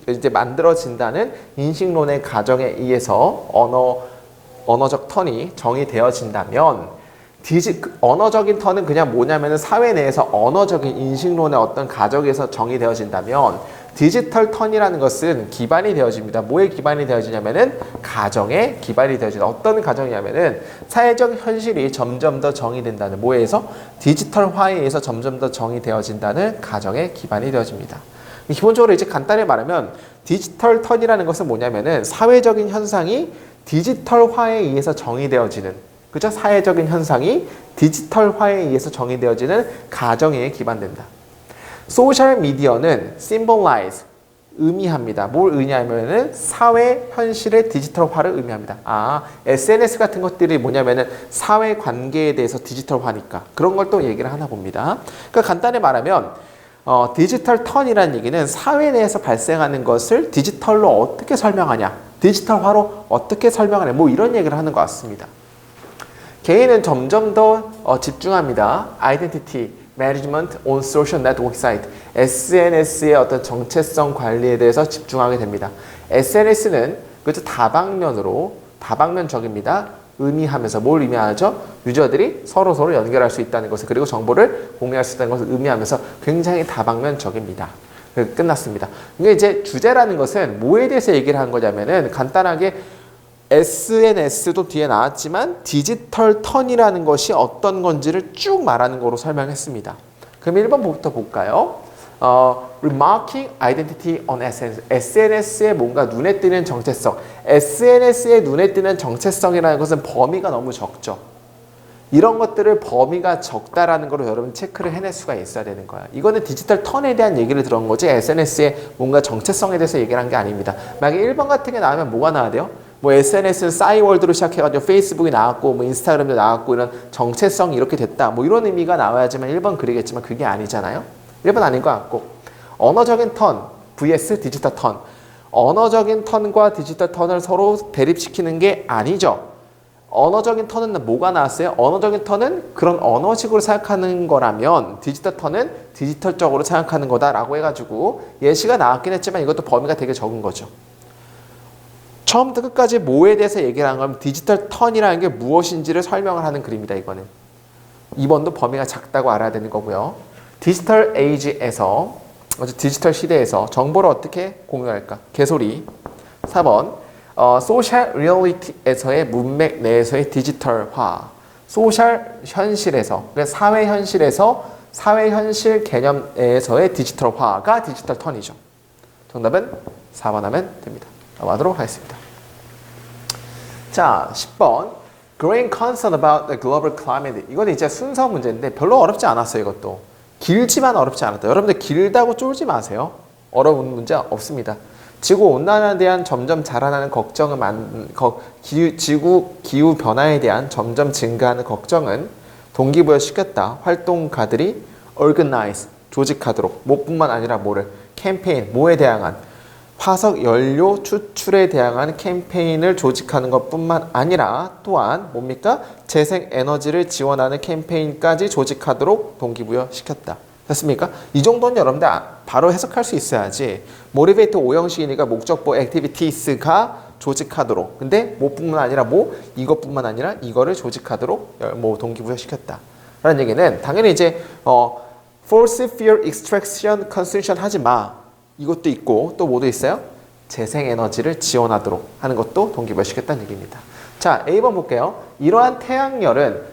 이제 만들어진다는 인식론의 가정에 의해서 언어적 턴이 정의되어진다면 언어적인 턴은 그냥 뭐냐면은 사회 내에서 언어적인 인식론의 어떤 가정에서 정의되어진다면 디지털 턴이라는 것은 기반이 되어집니다. 뭐에 기반이 되어지냐면은 가정에 기반이 되어진다. 어떤 가정이냐면은 사회적 현실이 점점 더 정의된다는 뭐에서 디지털화에 의해서 점점 더 정의되어진다는 가정에 기반이 되어집니다. 기본적으로 이제 간단히 말하면 디지털 턴이라는 것은 뭐냐면은 사회적인 현상이 디지털화에 의해서 정의되어지는 그죠? 사회적인 현상이 디지털화에 의해서 정의되어지는 가정에 기반된다. 소셜 미디어는 symbolize, 의미합니다. 뭘 의미하면은 사회 현실의 디지털화를 의미합니다. SNS 같은 것들이 뭐냐면은 사회 관계에 대해서 디지털화니까 그런 걸 또 얘기를 하나 봅니다. 그러니까 간단히 말하면 디지털 턴이라는 얘기는 사회 내에서 발생하는 것을 디지털로 어떻게 설명하냐, 디지털화로 어떻게 설명하냐, 뭐 이런 얘기를 하는 것 같습니다. 개인은 점점 더 집중합니다. 아이덴티티, management on social network site. SNS의 어떤 정체성 관리에 대해서 집중하게 됩니다. SNS는 그것도 다방면적입니다. 의미하면서 뭘 의미하죠? 유저들이 서로 연결할 수 있다는 것을 그리고 정보를 공유할 수 있다는 것을 의미하면서 굉장히 다방면적입니다. 끝났습니다. 이게 이제 주제라는 것은 뭐에 대해서 얘기를 한 거냐면은 간단하게 SNS도 뒤에 나왔지만 디지털 턴이라는 것이 어떤 건지를 쭉 말하는 거로 설명했습니다. 그럼 1번부터 볼까요? Remarking identity on SNS. SNS의 뭔가 눈에 띄는 정체성. SNS의 눈에 띄는 정체성이라는 것은 범위가 너무 적죠. 이런 것들을 범위가 적다라는 걸 여러분 체크를 해낼 수가 있어야 되는 거야. 이거는 디지털 턴에 대한 얘기를 들은 거지 SNS의 뭔가 정체성에 대해서 얘기를 한 게 아닙니다. 만약에 1번 같은 게 나오면 뭐가 나와야 돼요? 뭐 SNS는 싸이월드로 시작해가지고 페이스북이 나왔고 뭐 인스타그램도 나왔고 이런 정체성이 이렇게 됐다. 뭐 이런 의미가 나와야지만 1번 그리겠지만 그게 아니잖아요. 1번 아닌 것 같고 언어적인 턴 vs 디지털 턴. 언어적인 턴과 디지털 턴을 서로 대립시키는 게 아니죠. 언어적인 턴은 뭐가 나왔어요? 언어적인 턴은 그런 언어식으로 생각하는 거라면 디지털 턴은 디지털적으로 생각하는 거다라고 해가지고 예시가 나왔긴 했지만 이것도 범위가 되게 적은 거죠. 처음부터 끝까지 뭐에 대해서 얘기를 하는 건 디지털 턴이라는 게 무엇인지를 설명을 하는 그림이다. 이거는 2번도 범위가 작다고 알아야 되는 거고요. 디지털 에이지에서 디지털 시대에서 정보를 어떻게 공유할까? 개소리. 4번 소셜 리얼리티에서의 문맥 내에서의 디지털화. 소셜 현실에서 그러니까 사회 현실에서 사회 현실 개념에서의 디지털화가 디지털 턴이죠. 정답은 4번 하면 됩니다. 넘어가도록 하겠습니다. 자, 10번 Growing concern about the global climate. 이건 이제 순서 문제인데 별로 어렵지 않았어요. 이것도 길지만 어렵지 않았다. 여러분들 길다고 쫄지 마세요. 어려운 문제 없습니다. 지구온난화에 대한 점점 자라나는 걱정은 지구 기후 변화에 대한 점점 증가하는 걱정은 동기부여시켰다. 활동가들이 organize, 조직하도록 뭐뿐만 아니라 뭐를 캠페인, 뭐에 대항한 화석 연료 추출에 대항한 캠페인을 조직하는 것뿐만 아니라 또한 뭡니까? 재생 에너지를 지원하는 캠페인까지 조직하도록 동기부여시켰다. 됐습니까? 이 정도는 여러분들 바로 해석할 수 있어야지. 모티베이트 오형식이니까 목적보 액티비티스가 조직하도록. 근데 뭐뿐만 아니라 이것뿐만 아니라 이거를 조직하도록 동기부여시켰다. 라는 얘기는 당연히 이제 force fear extraction consumption 하지 마. 이것도 있고 또 뭐도 있어요? 재생에너지를 지원하도록 하는 것도 동기부여시켰다는 얘기입니다. 자, A번 볼게요. 이러한 태양열은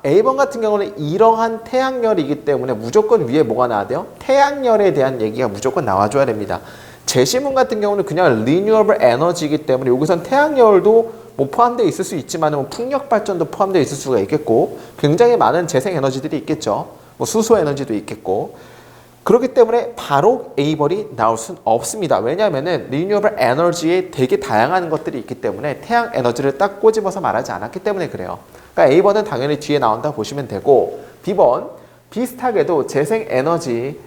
A번 같은 경우는 이러한 태양열이기 때문에 무조건 위에 뭐가 나와야 돼요? 태양열에 대한 얘기가 무조건 나와줘야 됩니다. 제시문 같은 경우는 그냥 renewable energy이기 때문에 여기선 태양열도 포함되어 있을 수 있지만 풍력 발전도 포함되어 있을 수가 있겠고 굉장히 많은 재생에너지들이 있겠죠. 수소 에너지도 있겠고 그렇기 때문에 바로 A벌이 나올 수는 없습니다. 왜냐하면 리뉴어블 에너지에 되게 다양한 것들이 있기 때문에 태양 에너지를 딱 꼬집어서 말하지 않았기 때문에 그래요. 그러니까 A번은 당연히 뒤에 나온다 보시면 되고 B번 비슷하게도 재생에너지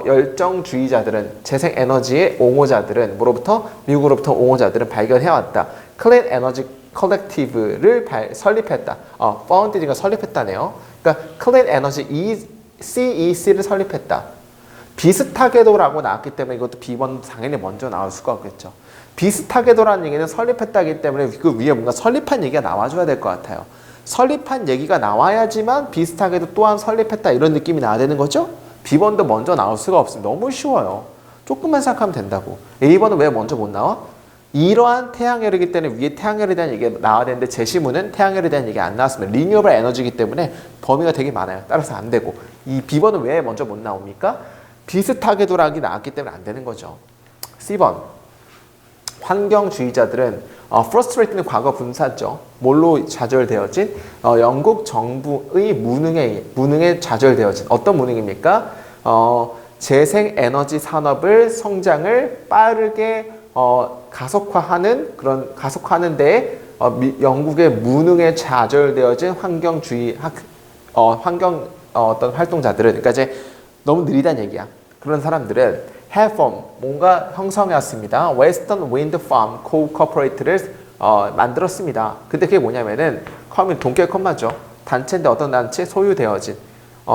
열정주의자들은 재생에너지의 옹호자들은 미국으로부터 옹호자들은 발견해왔다. 클린 에너지 컬렉티브를 설립했다. 파운디가 설립했다네요. 그러니까 클린 에너지 CEC를 설립했다. 비슷하게도라고 나왔기 때문에 이것도 B번 당연히 먼저 나올 수가 없겠죠. 비슷하게도라는 얘기는 설립했다기 때문에 그 위에 뭔가 설립한 얘기가 나와줘야 될 것 같아요. 설립한 얘기가 나와야지만 비슷하게도 또한 설립했다 이런 느낌이 나야 되는 거죠. B번도 먼저 나올 수가 없습니다. 너무 쉬워요. 조금만 생각하면 된다고. A번은 왜 먼저 못 나와? 이러한 태양열이기 때문에 위에 태양열에 대한 얘기가 나와야 되는데 제시문은 태양열에 대한 얘기가 안 나왔습니다. 리뉴어블 에너지이기 때문에 범위가 되게 많아요. 따라서 안 되고. 이 B번은 왜 먼저 못 나옵니까? 비슷하게도라기 나왔기 때문에 안 되는 거죠. C번 환경주의자들은 frustrate는 과거 분사죠. 뭘로 좌절되어진? 영국 정부의 무능에 좌절되어진 어떤 무능입니까? 재생에너지 산업을 성장을 빠르게 가속화하는데 영국의 무능에 좌절되어진 어떤 활동자들은 그러니까 이제 너무 느리다는 얘기야. 그런 사람들은 have formed, 뭔가 형성해왔습니다. Western Wind Farm Co-Corporate를 만들었습니다. 근데 그게 뭐냐면은 동계 컴마죠. 단체인데 어떤 단체? 소유되어진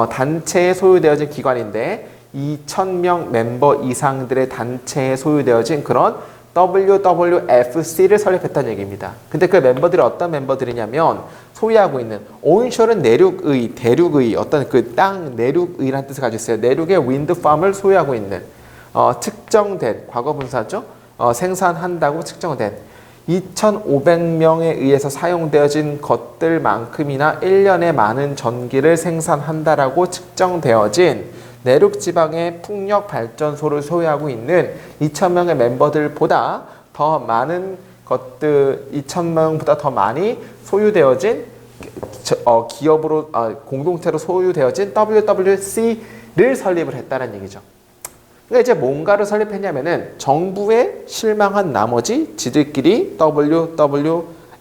단체에 소유되어진 기관인데 2,000명 멤버 이상들의 단체에 소유되어진 그런 WWFC를 설립했다는 얘기입니다. 근데 그 멤버들이 어떤 멤버들이냐면 소유하고 있는 온쇼는 내륙의, 대륙의 어떤 그 땅 내륙의라는 뜻을 가지고 있어요. 내륙의 윈드팜을 소유하고 있는 측정된 과거 분사죠. 생산한다고 측정된 2,500명에 의해서 사용되어진 것들만큼이나 1년에 많은 전기를 생산한다라고 측정되어진 내륙 지방의 풍력 발전소를 소유하고 있는 2,000명의 멤버들보다 더 많은 것들, 2,000명보다 더 많이 소유되어진 기업으로 공동체로 소유되어진 WWC를 설립을 했다는 얘기죠. 그러니까 이제 뭔가를 설립했냐면은 정부에 실망한 나머지 지들끼리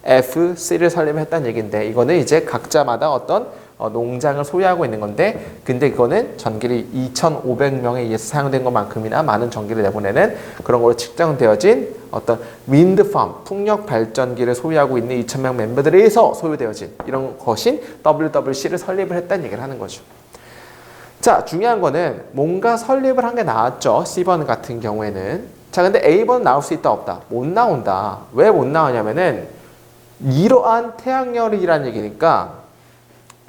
WWFC를 설립했다는 얘기인데 이거는 이제 각자마다 어떤 농장을 소유하고 있는 건데 근데 이거는 전기를 2,500명에 의해서 사용된 것만큼이나 많은 전기를 내보내는 그런 걸로 측정되어진 어떤 윈드팜, 풍력 발전기를 소유하고 있는 2,000명 멤버들에 의해서 소유되어진 이런 것인 WWC를 설립을 했다는 얘기를 하는 거죠. 자, 중요한 거는 뭔가 설립을 한 게 나왔죠. C번 같은 경우에는. 자, 근데 A번 나올 수 있다 없다? 못 나온다. 왜 못 나오냐면은 이러한 태양열이라는 얘기니까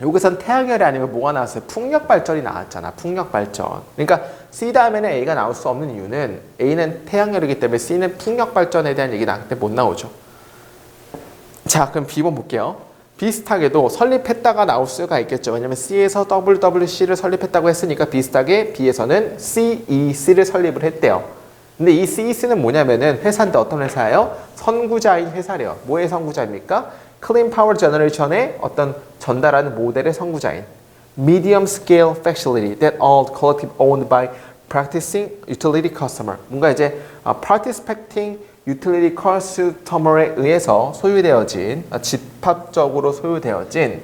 여기선 태양열이 아니면 뭐가 나왔어요? 풍력발전이 나왔잖아. 풍력발전. 그러니까 C 다음에는 A가 나올 수 없는 이유는 A는 태양열이기 때문에 C는 풍력발전에 대한 얘기 나올 때 못 나오죠. 자, 그럼 B번 볼게요. 비슷하게도 설립했다가 나올 수가 있겠죠. 왜냐면 C에서 WWC를 설립했다고 했으니까 비슷하게 B에서는 CEC를 설립을 했대요. 근데 이 CEC는 뭐냐면은 회사인데 어떤 회사예요? 선구자인 회사래요. 뭐의 선구자입니까? 클린 파워 제너레이션의 어떤 전달하는 모델의 선구자인 medium scale facility that all collective owned by practicing utility customer. 뭔가 이제 participating utility customer에 의해서 소유되어진 집합적으로 소유되어진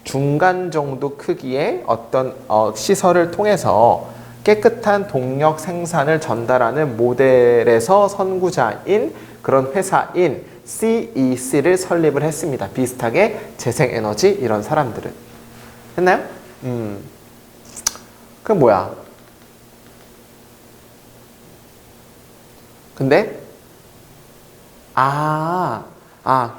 중간 정도 크기의 어떤 시설을 통해서 깨끗한 동력 생산을 전달하는 모델에서 선구자인 그런 회사인 CEC를 설립을 했습니다. 비슷하게 재생에너지 이런 사람들은. 했나요? 그럼 뭐야? 근데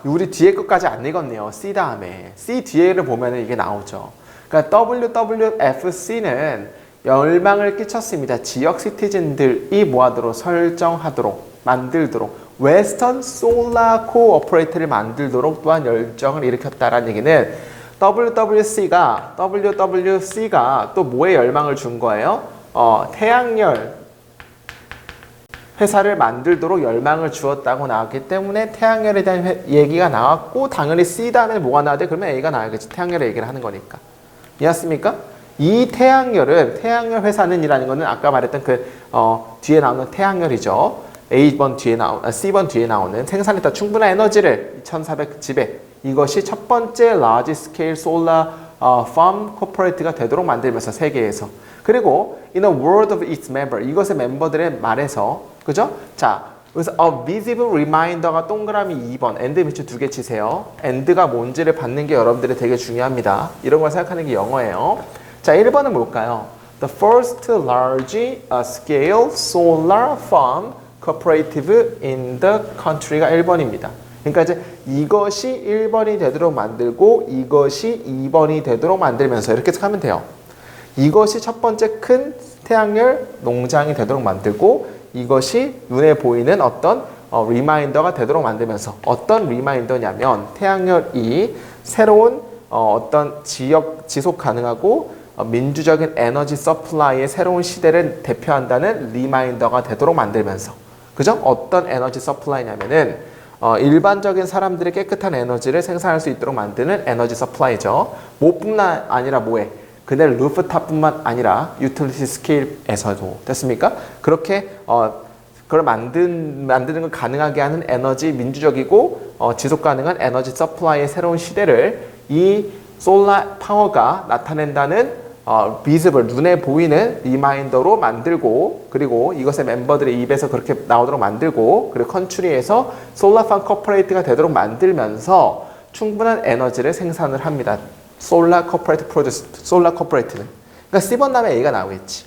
우리 뒤에 것까지 안 읽었네요. C 다음에. C 뒤에를 보면 이게 나오죠. 그러니까 WWFC는 열망을 끼쳤습니다. 지역 시티즌들이 뭐하도록 설정하도록 만들도록 웨스턴 솔라 코오퍼레이트를 만들도록 또한 열정을 일으켰다라는 얘기는 WWC가 또 뭐에 열망을 준 거예요? 태양열 회사를 만들도록 열망을 주었다고 나왔기 때문에 태양열에 대한 얘기가 나왔고 당연히 C 다음에 뭐가 나와야 돼? 그러면 A가 나와야겠지. 태양열의 얘기를 하는 거니까. 이해했습니까? 이 태양열 회사는 이라는 거는 아까 말했던 뒤에 나오는 태양열이죠. A번 뒤에 C번 뒤에 나오는 생산했다 충분한 에너지를 2,400집에 이것이 첫 번째 large scale solar farm corporate가 되도록 만들면서 세계에서 그리고 in a world of its member 이것의 멤버들의 말에서 그죠? 자 그래서 a visible reminder가 동그라미 2번 and 밑줄 2개 치세요. and가 뭔지를 받는 게 여러분들이 되게 중요합니다. 이런 걸 생각하는 게 영어예요. 자 1번은 뭘까요? The first large scale solar farm cooperative in the country가 1번입니다. 그러니까 이제 이것이 1번이 되도록 만들고 이것이 2번이 되도록 만들면서 이렇게 하면 돼요. 이것이 첫 번째 큰 태양열 농장이 되도록 만들고 이것이 눈에 보이는 어떤 리마인더가 되도록 만들면서 어떤 리마인더냐면 태양열이 새로운 어떤 지속 가능하고 민주적인 에너지 서플라이의 새로운 시대를 대표한다는 리마인더가 되도록 만들면서 그죠? 어떤 에너지 서플라이냐면은 일반적인 사람들이 깨끗한 에너지를 생산할 수 있도록 만드는 에너지 서플라이죠. 뭐뿐만 아니라 뭐에? 그날 루프탑뿐만 아니라 유틸리티 스케일에서도 됐습니까? 그렇게 그걸 만드는 걸 가능하게 하는 에너지 민주적이고 지속 가능한 에너지 서플라이의 새로운 시대를 이 솔라 파워가 나타낸다는 비즈블 눈에 보이는 리마인더로 만들고 그리고 이것의 멤버들의 입에서 그렇게 나오도록 만들고 그리고 컨트리에서 솔라팜 코퍼레이트가 되도록 만들면서 충분한 에너지를 생산을 합니다. 솔라 코퍼레이트는 그러니까 C번 다음에 A가 나오겠지.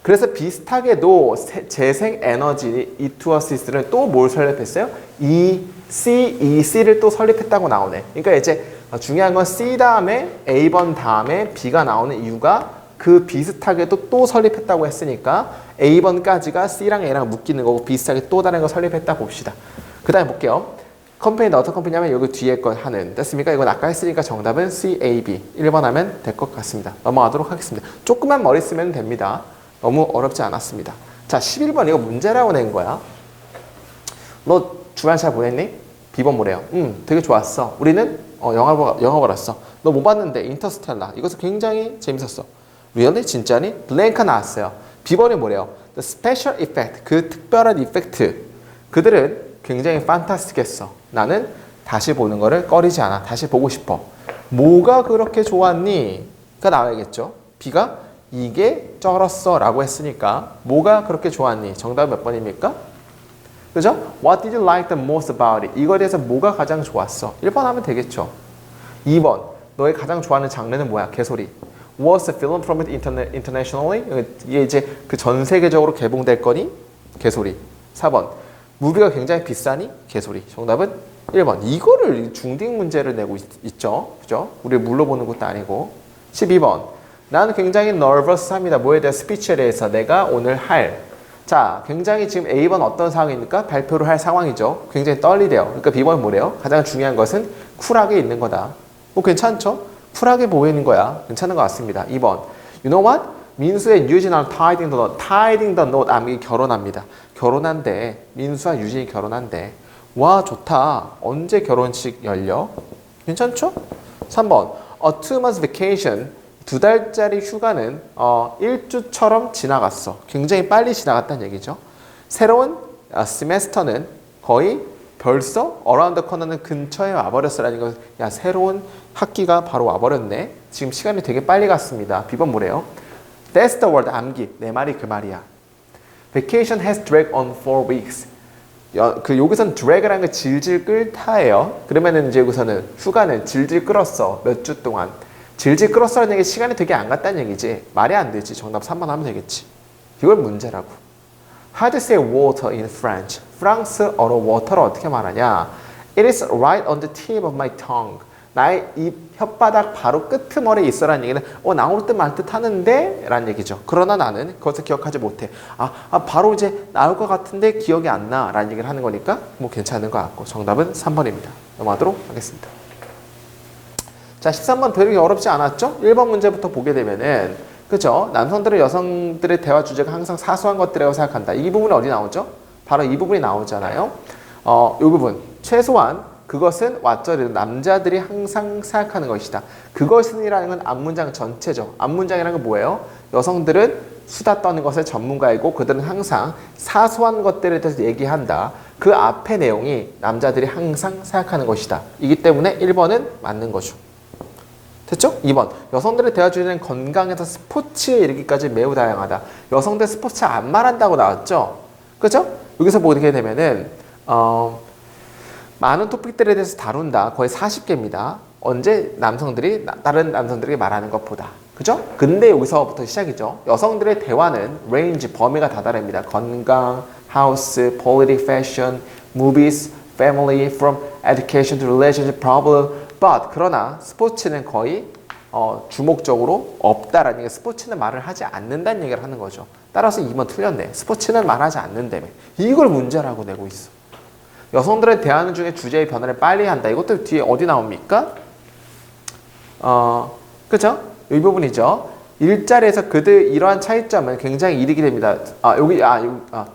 그래서 비슷하게도 재생 에너지 이투어시스는 또 뭘 설립했어요? EC를 또 설립했다고 나오네. 그러니까 이제 중요한 건 C 다음에 A번 다음에 B가 나오는 이유가 그 비슷하게도 또 설립했다고 했으니까 A번까지가 C랑 A랑 묶이는 거고 비슷하게 또 다른 거 설립했다 봅시다. 그 다음에 볼게요. 컴퍼니는 어떤 컴퍼니냐면 여기 뒤에 거 하는 됐습니까? 이건 아까 했으니까 정답은 CAB 1번 하면 될 것 같습니다. 넘어가도록 하겠습니다. 조금만 머리 쓰면 됩니다. 너무 어렵지 않았습니다. 자, 11번 이거 문제라고 낸 거야. 너 주말 잘 보냈니? B번 뭐래요? 되게 좋았어. 우리는 영화 보았어. 너 뭐 봤는데? 인터스텔라. 이것은 굉장히 재밌었어. Really? 진짜니? 블랭크 나왔어요. B번이 뭐래요? The special effect. 그 특별한 이펙트. 그들은 굉장히 fantastic했어. 나는 다시 보는 거를 꺼리지 않아. 다시 보고 싶어. 뭐가 그렇게 좋았니? 가 나와야겠죠. B가 이게 쩔었어 라고 했으니까 뭐가 그렇게 좋았니? 정답 몇 번입니까? 그죠? What did you like the most about it? 이거에 대해서 뭐가 가장 좋았어? 1번 하면 되겠죠. 2번 너의 가장 좋아하는 장르는 뭐야? 개소리. Was the film promoted internationally? 이게 이제 그 전 세계적으로 개봉될 거니? 개소리. 4번 무비가 굉장히 비싸니? 개소리. 정답은 1번. 이거를 중딩 문제를 내고 있죠. 그죠? 우리 물러보는 것도 아니고. 12번. 나는 굉장히 nervous합니다. 뭐에 대한 스피치에 대해서 내가 오늘 할. 자, 굉장히 지금 A번 어떤 상황입니까? 발표를 할 상황이죠. 굉장히 떨리대요. 그러니까 B번은 뭐래요? 가장 중요한 것은 쿨하게 있는 거다. 뭐 괜찮죠? 쿨하게 보이는 거야. 괜찮은 것 같습니다. 2번. You know what? 민수의 유진이랑 tying the knot. tying the knot. 암이 결혼합니다. 결혼한대. 민수와 유진이 결혼한대. 와, 좋다. 언제 결혼식 열려? 괜찮죠? 3번. A 2-month vacation. 2달짜리 휴가는 1주처럼 지나갔어. 굉장히 빨리 지나갔다는 얘기죠. 새로운 세메스터는 거의 벌써 around the corner는 근처에 와버렸어라는 거. 야, 새로운 학기가 바로 와버렸네. 지금 시간이 되게 빨리 갔습니다. B번 뭐래요? That's the word. 암기. 내 말이 그 말이야. Vacation has dragged on for weeks. 여기선 drag라는 게 질질 끌다예요. 그러면은 이제 여기서는 휴가는 질질 끌었어. 몇 주 동안. 질질 끌었어라는 얘기 시간이 되게 안 갔다는 얘기지. 말이 안 되지. 정답 3번 하면 되겠지. 이걸 문제라고. How to say water in French? 프랑스어로 water를 어떻게 말하냐? It is right on the tip of my tongue. 나의 입 혓바닥 바로 끄트머리에 있어라는 얘기는 나올 듯 말 듯 하는데 라는 얘기죠. 그러나 나는 그것을 기억하지 못해. 바로 이제 나올 것 같은데 기억이 안 나 라는 얘기를 하는 거니까 뭐 괜찮은 것 같고 정답은 3번입니다. 넘어가도록 하겠습니다. 자, 13번 되게 어렵지 않았죠? 1번 문제부터 보게 되면은, 그죠? 남성들은 여성들의 대화 주제가 항상 사소한 것들이라고 생각한다. 이 부분이 어디 나오죠? 바로 이 부분이 나오잖아요. 이 부분. 최소한 그것은 왓저리 남자들이 항상 생각하는 것이다. 그것은이라는 건 앞문장 전체죠. 앞문장이라는 건 뭐예요? 여성들은 수다 떠는 것의 전문가이고 그들은 항상 사소한 것들에 대해서 얘기한다. 그 앞의 내용이 남자들이 항상 생각하는 것이다. 이기 때문에 1번은 맞는 거죠. 됐죠? 2번. 여성들의 대화 주제는 건강에서 스포츠에 이르기까지 매우 다양하다. 여성들 스포츠 안 말한다고 나왔죠? 그죠? 여기서 보게 되면은, 많은 토픽들에 대해서 다룬다. 거의 40개입니다. 언제 남성들이 다른 남성들에게 말하는 것보다. 그죠? 근데 여기서부터 시작이죠. 여성들의 대화는 레인지, 범위가 다 다릅니다. 건강, 하우스, politics, fashion, movies, family, from education to relationship, problem. But 그러나 스포츠는 거의 주목적으로 없다라는 얘기. 스포츠는 말을 하지 않는다는 얘기를 하는 거죠. 따라서 2번 틀렸네. 스포츠는 말하지 않는다며. 이걸 문제라고 내고 있어. 여성들의 대화하는 중에 주제의 변화를 빨리 한다. 이것도 뒤에 어디 나옵니까? 그죠? 이 부분이죠. 일자리에서 그들 이러한 차이점은 굉장히 이득이 됩니다.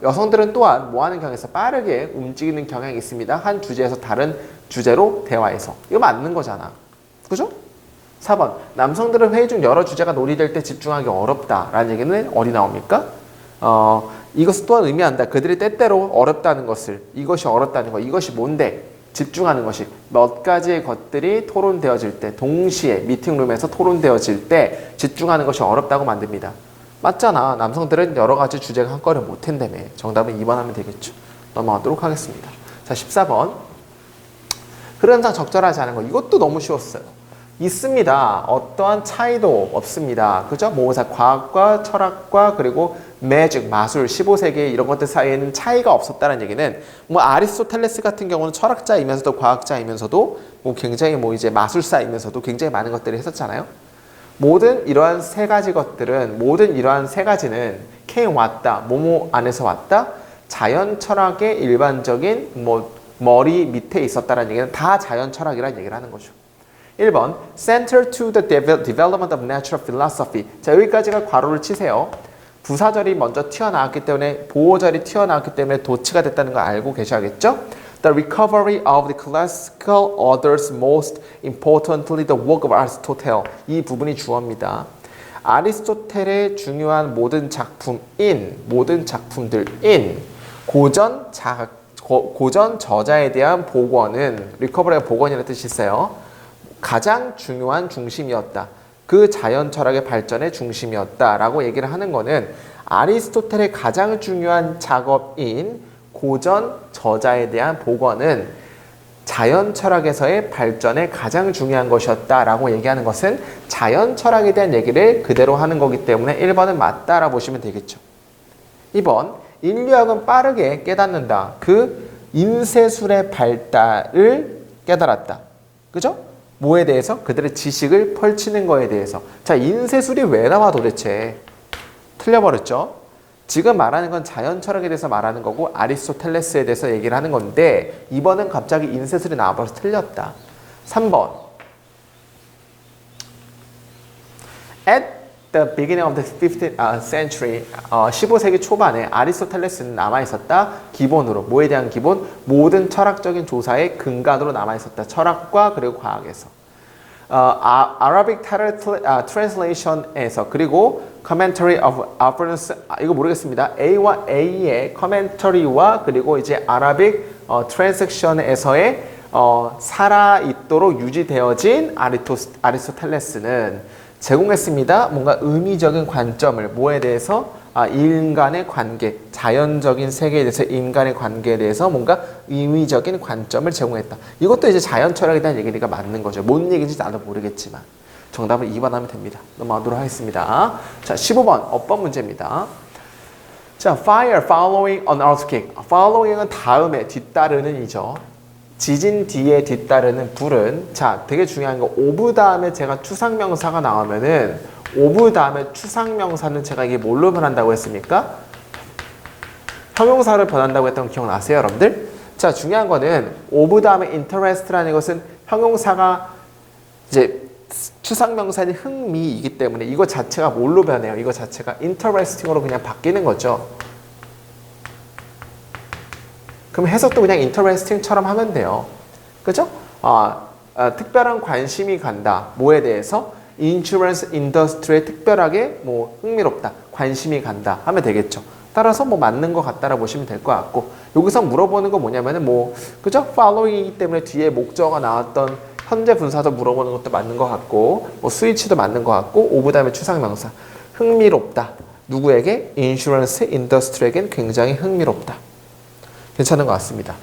여성들은 또한 뭐하는 경향에서 빠르게 움직이는 경향이 있습니다. 한 주제에서 다른 주제로 대화해서. 이거 맞는 거잖아. 그죠? 4번. 남성들은 회의 중 여러 주제가 논의될 때 집중하기 어렵다라는 얘기는 어디 나옵니까? 이것을 또한 의미한다. 그들이 때때로 어렵다는 것을. 이것이 어렵다는 거. 이것이 뭔데? 집중하는 것이. 몇 가지의 것들이 토론되어질 때, 동시에 미팅룸에서 토론되어질 때 집중하는 것이 어렵다고 만듭니다. 맞잖아. 남성들은 여러 가지 주제가 한꺼번에 못한다며. 정답은 2번 하면 되겠죠. 넘어가도록 하겠습니다. 자, 14번. 흐름상 적절하지 않은 거. 이것도 너무 쉬웠어요. 있습니다. 어떠한 차이도 없습니다. 그죠? 모의사 과학과 철학과 그리고 매직, 마술, 15세기 이런 것들 사이에는 차이가 없었다는 얘기는 뭐 아리스토텔레스 같은 경우는 철학자이면서도 과학자이면서도 뭐 굉장히 뭐 이제 마술사이면서도 굉장히 많은 것들을 했었잖아요. 모든 이러한 세 가지는 K 왔다, 뭐뭐 안에서 왔다, 자연 철학의 일반적인 뭐 머리 밑에 있었다는 얘기는 다 자연 철학이라는 얘기를 하는 거죠. 1번 Center to the development of natural philosophy. 자, 여기까지가 괄호를 치세요. 부사절이 먼저 튀어나왔기 때문에 보호절이 튀어나왔기 때문에 도치가 됐다는 거 알고 계셔야겠죠? The recovery of the classical authors, most importantly the work of Aristotle. 이 부분이 주어입니다. 아리스토텔의 중요한 모든 작품들인 고전 저자에 대한 복원은 recovery가 복원이라는 뜻이 있어요. 가장 중요한 중심이었다. 그 자연 철학의 발전의 중심이었다라고 얘기를 하는 거는 아리스토텔의 가장 중요한 작업인 고전 저자에 대한 복원은 자연 철학에서의 발전에 가장 중요한 것이었다라고 얘기하는 것은 자연 철학에 대한 얘기를 그대로 하는 거기 때문에 1번은 맞다라고 보시면 되겠죠. 2번 인류학은 빠르게 깨닫는다. 그 인쇄술의 발달을 깨달았다. 그죠? 뭐에 대해서? 그들의 지식을 펼치는 거에 대해서. 자, 인쇄술이 왜 나와 도대체? 틀려버렸죠? 지금 말하는 건 자연 철학에 대해서 말하는 거고 아리스토텔레스에 대해서 얘기를 하는 건데 2번은 갑자기 인쇄술이 나와버려서 틀렸다. 3번 At the beginning of the 15th century 15세기 초반에 아리스토텔레스는 남아있었다. 기본으로 뭐에 대한 기본? 모든 철학적인 조사의 근간으로 남아있었다. 철학과 그리고 과학에서. Arabic translation에서 그리고 Commentary of Avernus 이거 모르겠습니다. A와 A의 commentary와 그리고 이제 Arabic transaction에서의 살아있도록 유지되어진 아리스토텔레스는 제공했습니다. 뭔가 의미적인 관점을 뭐에 대해서 인간의 관계, 자연적인 세계에 대해서 인간의 관계에 대해서 뭔가 의미적인 관점을 제공했다. 이것도 이제 자연 철학에 대한 얘기니까 맞는 거죠. 뭔 얘기인지 나도 모르겠지만 정답을 2번 하면 됩니다. 넘어가도록 하겠습니다. 자, 15번 어법 문제입니다. 자, fire following an earthquake. following은 다음에 뒤따르는 이죠. 지진 뒤에 뒤따르는 불은 자, 되게 중요한 거 오브 다음에 제가 추상명사가 나오면은 오브 다음에 추상명사는 제가 이게 뭘로 변한다고 했습니까? 형용사로 변한다고 했던 거 기억나세요, 여러분들? 자, 중요한 거는 오브 다음에 interest라는 것은 형용사가 이제 추상명사인 흥미이기 때문에 이거 자체가 뭘로 변해요? 이거 자체가 interesting으로 그냥 바뀌는 거죠. 그럼 해석도 그냥 interesting처럼 하면 돼요. 그죠? 특별한 관심이 간다. 뭐에 대해서? 인슈런스 인더스트리에 특별하게 뭐 흥미롭다. 관심이 간다. 하면 되겠죠. 따라서 뭐 맞는 것 같다라 보시면 될 것 같고 여기서 물어보는 거 뭐냐면은 뭐 그죠? following이기 때문에 뒤에 목적어가 나왔던 현재 분사도 물어보는 것도 맞는 것 같고 뭐 스위치도 맞는 것 같고 오브 다음에 추상명사 흥미롭다. 누구에게? 인슈런스 인더스트리에겐 굉장히 흥미롭다. 괜찮은 것 같습니다.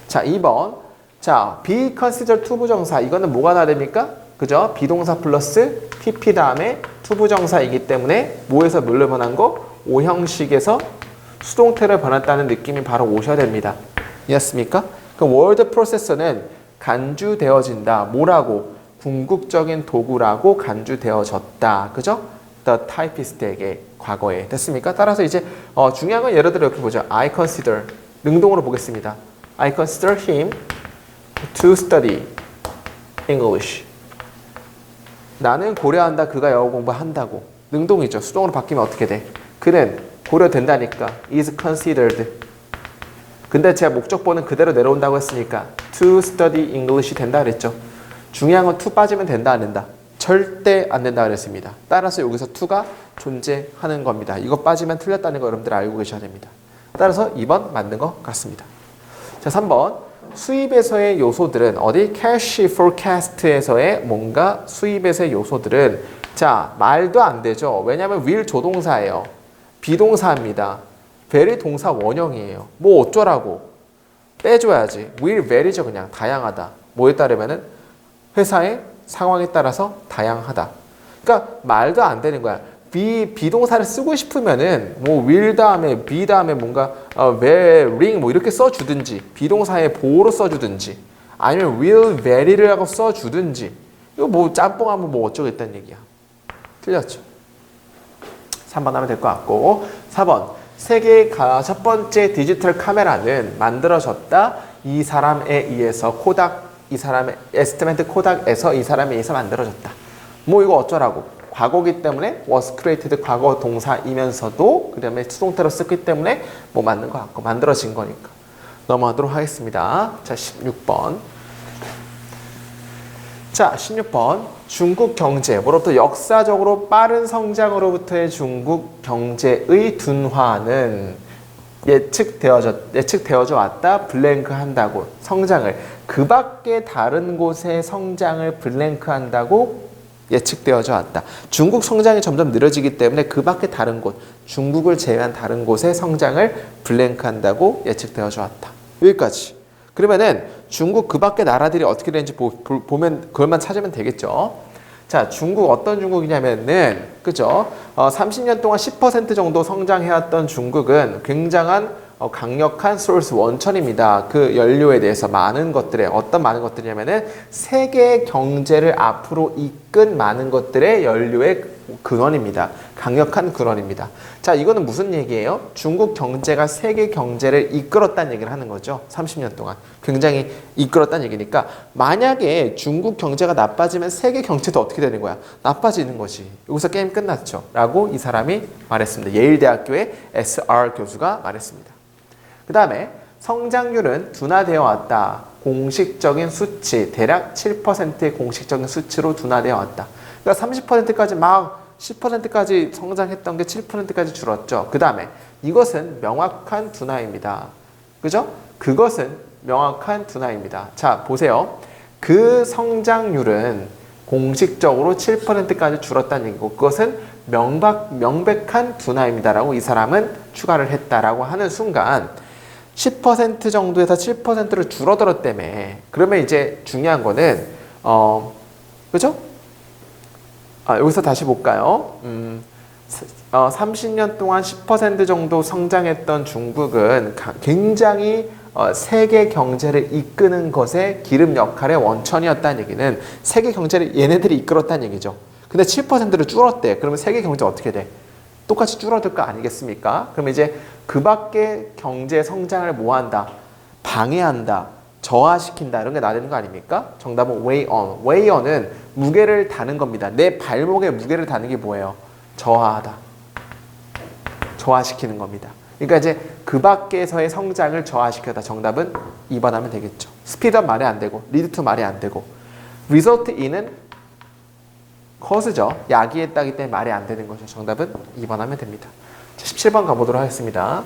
자, 2번. 자, be considered 투부정사. 이거는 뭐가 나야 됩니까? 그죠? 비동사 플러스 PP 다음에 투부정사이기 때문에 뭐에서 뭘로 변한 거? 오형식에서 수동태로 변했다는 느낌이 바로 오셔야 됩니다. 이해했습니까? 그럼 word processor는 간주되어진다. 뭐라고? 궁극적인 도구라고 간주되어졌다. 그죠? The typist에게 과거에. 됐습니까? 따라서 이제 중요한 건 예를 들어 이렇게 보죠. I consider. 능동으로 보겠습니다. I consider him to study English. 나는 고려한다. 그가 영어 공부한다고. 능동이죠. 수동으로 바뀌면 어떻게 돼? 그는 고려된다니까. is considered. 근데 제가 목적보는 그대로 내려온다고 했으니까 to study English 된다 그랬죠. 중요한 건 to 빠지면 된다 안 된다? 절대 안 된다 그랬습니다. 따라서 여기서 to가 존재하는 겁니다. 이거 빠지면 틀렸다는 거 여러분들 알고 계셔야 됩니다. 따라서 2번 맞는 것 같습니다. 자, 3번. 수입에서의 요소들은 어디? cash forecast에서의 뭔가 수입에서의 요소들은 자, 말도 안 되죠. 왜냐하면 will 조동사예요. 비동사입니다. very 동사 원형이에요. 뭐 어쩌라고. 빼줘야지. will very죠. 그냥 다양하다. 뭐에 따르면은 회사의 상황에 따라서 다양하다. 그러니까 말도 안 되는 거야. 비동사를 쓰고 싶으면은 뭐 will 다음에 be 다음에 뭔가 wearing 뭐 이렇게 써주든지 비동사의 보호로 써주든지 아니면 will very를 하고 써주든지 이거 뭐 짬뽕하면 뭐 어쩌겠다는 얘기야. 틀렸죠. 3번 하면 될 것 같고 4번 세계의 첫 번째 디지털 카메라는 만들어졌다. 이 사람에 의해서 코닥 이 사람의 에스티메이트 코닥에서 이 사람에 의해서 만들어졌다. 뭐 이거 어쩌라고. 과거기 때문에 was created 과거 동사이면서도 그 다음에 수동태로 쓰기 때문에 뭐 맞는 것 같고 만들어진 거니까. 넘어가도록 하겠습니다. 자 16번. 자 16번 중국 경제 뭐로부터 역사적으로 빠른 성장으로부터의 중국 경제의 둔화는 예측되어져 왔다. 블랭크 한다고 성장을 그 밖에 다른 곳의 성장을 블랭크 한다고 예측되어져 왔다. 중국 성장이 점점 느려지기 때문에 그 밖에 다른 곳 중국을 제외한 다른 곳의 성장을 블랭크 한다고 예측되어져 왔다. 여기까지. 그러면은 중국 그 밖의 나라들이 어떻게 되는지 보면 그것만 찾으면 되겠죠. 자, 중국 어떤 중국이냐면은 그죠? 30년 동안 10% 정도 성장해왔던 중국은 굉장한 강력한 소스 원천입니다. 그 연료에 대해서 많은 것들에 어떤 많은 것들이냐면은 세계 경제를 앞으로 이끈 많은 것들의 연료의 근원입니다. 강력한 근원입니다. 자, 이거는 무슨 얘기예요? 중국 경제가 세계 경제를 이끌었다는 얘기를 하는 거죠. 30년 동안 굉장히 이끌었다는 얘기니까 만약에 중국 경제가 나빠지면 세계 경제도 어떻게 되는 거야? 나빠지는 거지. 여기서 게임 끝났죠. 라고 이 사람이 말했습니다. 예일대학교의 SR 교수가 말했습니다. 그 다음에 성장률은 둔화되어 왔다. 공식적인 수치, 대략 7%의 공식적인 수치로 둔화되어 왔다. 그러니까 30%까지 막 10%까지 성장했던 게 7%까지 줄었죠. 그 다음에 이것은 명확한 둔화입니다. 그죠? 그것은 명확한 둔화입니다. 자, 보세요. 그 성장률은 공식적으로 7%까지 줄었다는 얘기고 그것은 명백한 둔화입니다라고 이 사람은 추가를 했다라고 하는 순간 10% 정도에서 7%를 줄어들었다며. 그러면 이제 중요한 거는 그죠? 여기서 다시 볼까요? 30년 동안 10% 정도 성장했던 중국은 굉장히 세계 경제를 이끄는 것의 기름 역할의 원천이었다는 얘기는 세계 경제를 얘네들이 이끌었다는 얘기죠. 근데 7%를 줄었대. 그러면 세계 경제 어떻게 돼? 똑같이 줄어들 거 아니겠습니까? 그러면 이제 그 밖에 경제 성장을 뭐한다? 방해한다. 저하시킨다. 이런 게 나되는 거 아닙니까? 정답은 weigh on. weigh on은 무게를 다는 겁니다. 내 발목에 무게를 다는 게 뭐예요? 저하하다. 저하시키는 겁니다. 그러니까 이제 그 밖에서의 성장을 저하시켜다. 정답은 2번 하면 되겠죠. 스피드업 말이 안 되고 리드 투 말이 안 되고 result in은 cause죠. 야기했다기 때문에 말이 안 되는 거죠. 정답은 2번 하면 됩니다. 17번 가보도록 하겠습니다.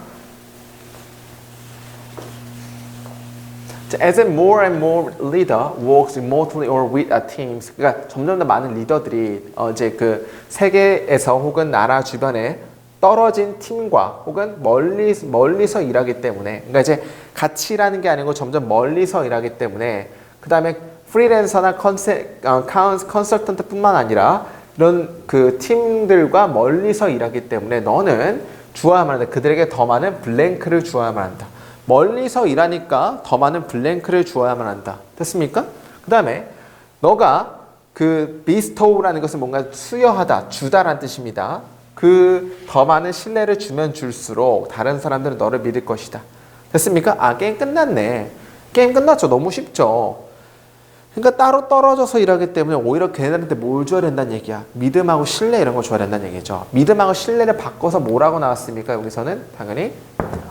As more and more leader works remotely or with teams. 그러니까 점점 더 많은 리더들이 이제 그 세계에서 혹은 나라 주변에 떨어진 팀과 혹은 멀리서 일하기 때문에 그러니까 이제 같이 일하는 게 아니고 점점 멀리서 일하기 때문에 그 다음에 프리랜서나 컨설턴트뿐만 아니라 이런 그 팀들과 멀리서 일하기 때문에 너는 주어야만 한다. 그들에게 더 많은 블랭크를 주어야만 한다. 멀리서 일하니까 더 많은 블랭크를 주어야만 한다. 됐습니까? 그 다음에 너가 그 비스토우라는 것은 뭔가 수여하다, 주다라는 뜻입니다. 그 더 많은 신뢰를 주면 줄수록 다른 사람들은 너를 믿을 것이다. 됐습니까? 게임 끝났네. 게임 끝났죠. 너무 쉽죠. 그러니까 따로 떨어져서 일하기 때문에 오히려 걔네들한테 뭘 줘야 된다는 얘기야. 믿음하고 신뢰 이런 거 줘야 된다는 얘기죠. 믿음하고 신뢰를 바꿔서 뭐라고 나왔습니까? 여기서는 당연히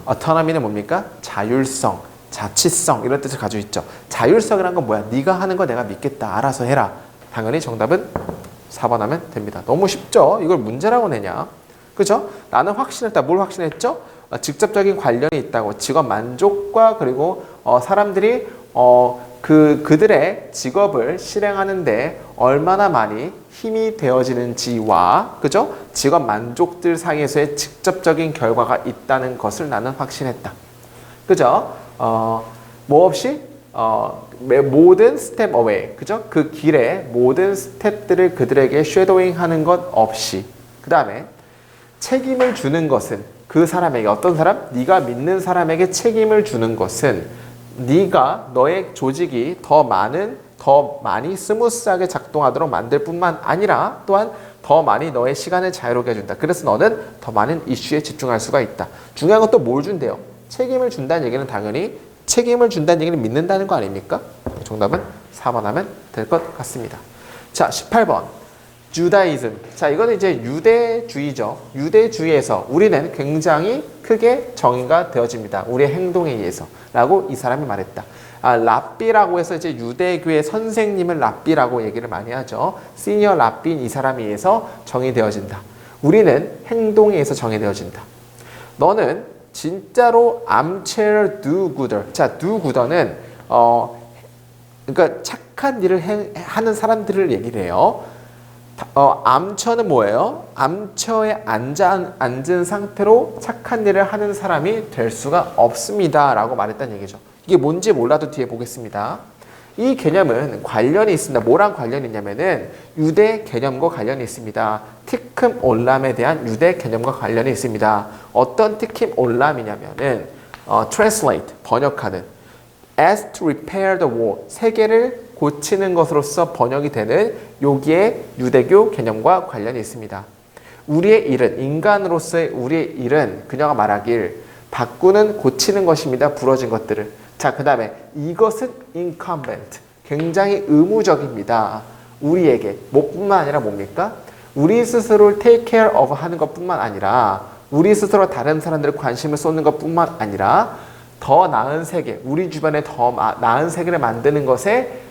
autonomy는 뭡니까? 자율성, 자치성 이런 뜻을 가지고 있죠. 자율성이란 건 뭐야? 네가 하는 거 내가 믿겠다. 알아서 해라. 당연히 정답은 4번 하면 됩니다. 너무 쉽죠? 이걸 문제라고 내냐? 그죠? 나는 확신했다. 뭘 확신했죠? 직접적인 관련이 있다고. 직업 만족과 그리고 사람들이 그들의 직업을 실행하는데 얼마나 많이 힘이 되어지는지와 그죠? 직업 만족들 사이에서의 직접적인 결과가 있다는 것을 나는 확신했다. 그죠? 뭐 없이 모든 스텝 어웨이, 그죠? 그 길의 모든 스텝들을 그들에게 쉐도잉 하는 것 없이. 그 다음에 책임을 주는 것은 그 사람에게 어떤 사람? 네가 믿는 사람에게 책임을 주는 것은 네가 너의 조직이 더 많이 스무스하게 작동하도록 만들 뿐만 아니라 또한 더 많이 너의 시간을 자유롭게 해준다. 그래서 너는 더 많은 이슈에 집중할 수가 있다. 중요한 건 또 뭘 준대요? 책임을 준다는 얘기는 당연히 책임을 준다는 얘기는 믿는다는 거 아닙니까? 정답은 4번 하면 될 것 같습니다. 자, 18번. 주다이즘. 자, 이거는 이제 유대주의죠. 유대주의에서 우리는 굉장히 크게 정의가 되어집니다. 우리의 행동에 의해서. 라고 이 사람이 말했다. 랍비라고 해서 이제 유대교의 선생님을 랍비라고 얘기를 많이 하죠. 시니어 랍비인 이 사람에 의해서 정의되어진다. 우리는 행동에 의해서 정의되어진다. 너는 진짜로 armchair do-gooder. 자, do-gooder는 그러니까 착한 일을 하는 사람들을 얘기를 해요. 암처는 뭐예요? 암처에 앉은 상태로 착한 일을 하는 사람이 될 수가 없습니다. 라고 말했다는 얘기죠. 이게 뭔지 몰라도 뒤에 보겠습니다. 이 개념은 관련이 있습니다. 뭐랑 관련이 있냐면은 유대 개념과 관련이 있습니다. 티쿰 올람에 대한 유대 개념과 관련이 있습니다. 어떤 티쿰 올람이냐면은 translate, 번역하는 as to repair the wall, 세계를 고치는 것으로서 번역이 되는 여기에 유대교 개념과 관련이 있습니다. 우리의 일은, 인간으로서의 우리의 일은 그녀가 말하길 바꾸는, 고치는 것입니다. 부러진 것들을. 자, 그 다음에 이것은 incumbent, 굉장히 의무적입니다. 우리에게. 뭐뿐만 아니라 뭡니까? 우리 스스로를 take care of 하는 것뿐만 아니라 우리 스스로 다른 사람들의 관심을 쏟는 것뿐만 아니라 더 나은 세계, 우리 주변에 더 나은 세계를 만드는 것에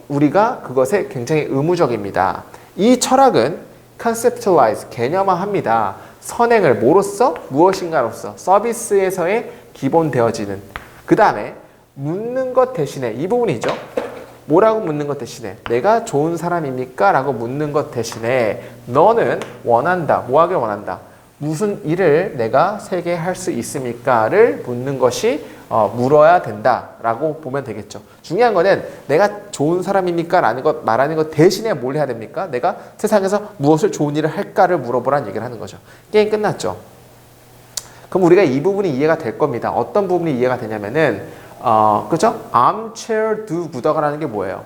우리가 그것에 굉장히 의무적입니다. 이 철학은 conceptualize, 개념화합니다. 선행을 뭐로써? 무엇인가로서 서비스에서의 기본 되어지는. 그 다음에 묻는 것 대신에 이 부분이죠. 뭐라고 묻는 것 대신에 내가 좋은 사람입니까? 라고 묻는 것 대신에 너는 원한다. 뭐하길 원한다. 무슨 일을 내가 세계에 할 수 있습니까?를 묻는 것이 물어야 된다라고 보면 되겠죠. 중요한 거는 내가 좋은 사람입니까? 라는 것 말하는 것 대신에 뭘 해야 됩니까? 내가 세상에서 무엇을 좋은 일을 할까를 물어보라는 얘기를 하는 거죠. 게임 끝났죠. 그럼 우리가 이 부분이 이해가 될 겁니다. 어떤 부분이 이해가 되냐면은 그죠? armchair do-gooder라는 게 뭐예요?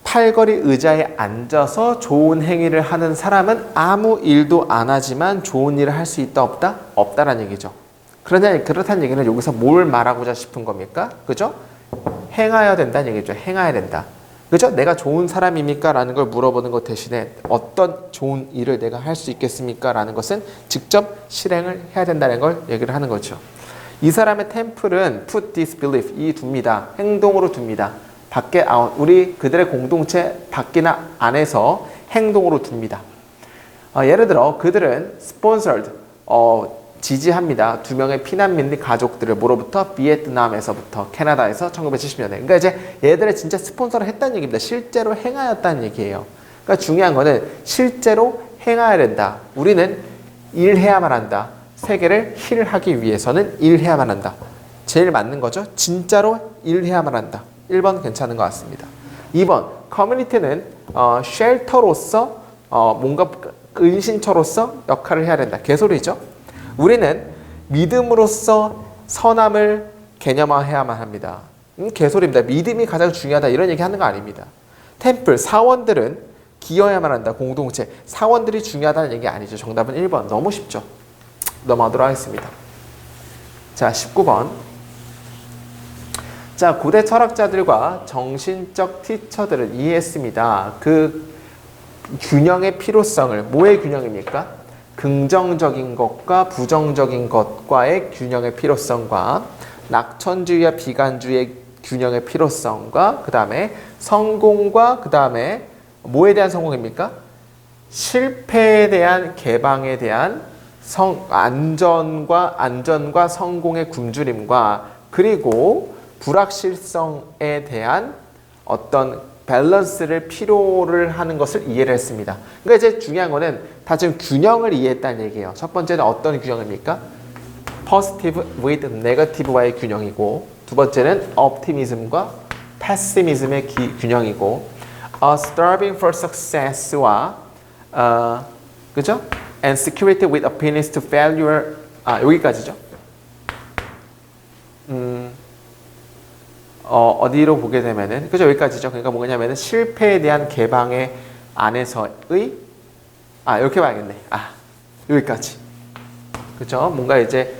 팔걸이 의자에 앉아서 좋은 행위를 하는 사람은 아무 일도 안 하지만 좋은 일을 할 수 있다 없다? 없다라는 얘기죠. 그렇다는 얘기는 여기서 뭘 말하고자 싶은 겁니까? 그죠? 행하여야 된다는 얘기죠. 행해야 된다. 그죠? 내가 좋은 사람입니까? 라는 걸 물어보는 것 대신에 어떤 좋은 일을 내가 할 수 있겠습니까? 라는 것은 직접 실행을 해야 된다는 걸 얘기를 하는 거죠. 이 사람의 템플은 put this belief, 이 둡니다. 행동으로 둡니다. 밖에 우리 그들의 공동체 밖이나 안에서 행동으로 둡니다. 예를 들어 그들은 sponsored, 지지합니다. 2명의 피난민 가족들을 뭐로부터? 비에트남에서부터 캐나다에서 1970년에. 그러니까 이제 얘들의 진짜 스폰서를 했다는 얘기입니다. 실제로 행하였다는 얘기예요. 그러니까 중요한 거는 실제로 행해야 된다. 우리는 일해야만 한다. 세계를 힐하기 위해서는 일해야만 한다. 제일 맞는 거죠. 진짜로 일해야만 한다. 1번 괜찮은 것 같습니다. 2번, 커뮤니티는 쉘터로서 뭔가 은신처로서 역할을 해야 된다. 개소리죠. 우리는 믿음으로써 선함을 개념화해야만 합니다. 개소리입니다. 믿음이 가장 중요하다 이런 얘기 하는 거 아닙니다. 템플, 사원들은 기여해야만 한다. 공동체, 사원들이 중요하다는 얘기 아니죠. 정답은 1번. 너무 쉽죠. 넘어가도록 하겠습니다. 자, 19번. 자, 고대 철학자들과 정신적 티처들은 이해했습니다. 그 균형의 필요성을. 뭐의 균형입니까? 긍정적인 것과 부정적인 것과의 균형의 필요성과 낙천주의와 비관주의의 균형의 필요성과 그 다음에 성공과 그 다음에 뭐에 대한 성공입니까? 실패에 대한 개방에 대한 안전과 성공의 굶주림과 그리고 불확실성에 대한 어떤 밸런스를 필요를 하는 것을 이해를 했습니다. 그러니까 이제 중요한 거는 다 지금 균형을 이해했다는 얘기예요. 첫 번째는 어떤 균형입니까? positive with negative와의 균형이고 두 번째는 optimism과 pessimism의 균형이고 striving for success와 그죠? and security with openness to failure 여기까지죠. 어디로 보게 되면은 그죠? 여기까지죠. 그러니까 뭐냐면은 실패에 대한 개방의 안에서의 이렇게 봐야겠네. 여기까지. 그죠? 뭔가 이제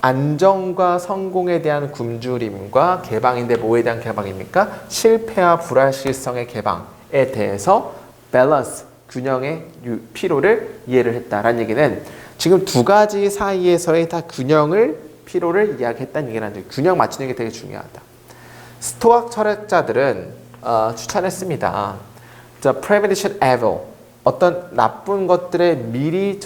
안정과 성공에 대한 굶주림과 개방인데 뭐에 대한 개방입니까? 실패와 불확실성의 개방에 대해서 밸런스, 균형의 필요를 이해를 했다라는 얘기는 지금 두 가지 사이에서의 다 필요를 이야기했다는 얘기를 하는데 균형 맞추는 게 되게 중요하다. 스토악 철학자들은 추천했습니다. The premeditation evil, 어떤 나쁜 것들의 미리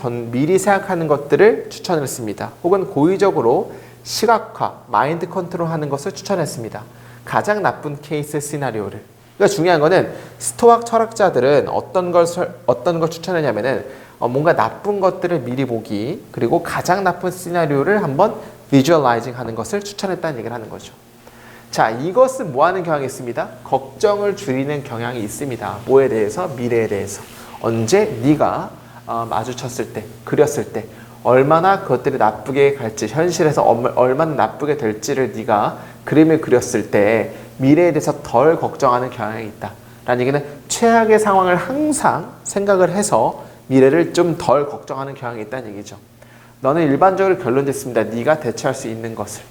생각하는 것들을 추천을 했습니다. 혹은 고의적으로 시각화, 마인드 컨트롤하는 것을 추천했습니다. 가장 나쁜 케이스 시나리오를. 그러니까 중요한 거는 스토악 철학자들은 어떤 걸 추천하냐면은 뭔가 나쁜 것들을 미리 보기, 그리고 가장 나쁜 시나리오를 한번 비주얼라이징 하는 것을 추천했다는 얘기를 하는 거죠. 자, 이것은 뭐 하는 경향이 있습니다? 걱정을 줄이는 경향이 있습니다. 뭐에 대해서? 미래에 대해서. 언제 네가 마주쳤을 때, 그렸을 때 얼마나 그것들이 나쁘게 갈지, 현실에서 얼마나 나쁘게 될지를 네가 그림을 그렸을 때 미래에 대해서 덜 걱정하는 경향이 있다. 라는 얘기는 최악의 상황을 항상 생각을 해서 미래를 좀 덜 걱정하는 경향이 있다는 얘기죠. 너는 일반적으로 결론됐습니다. 네가 대처할 수 있는 것을.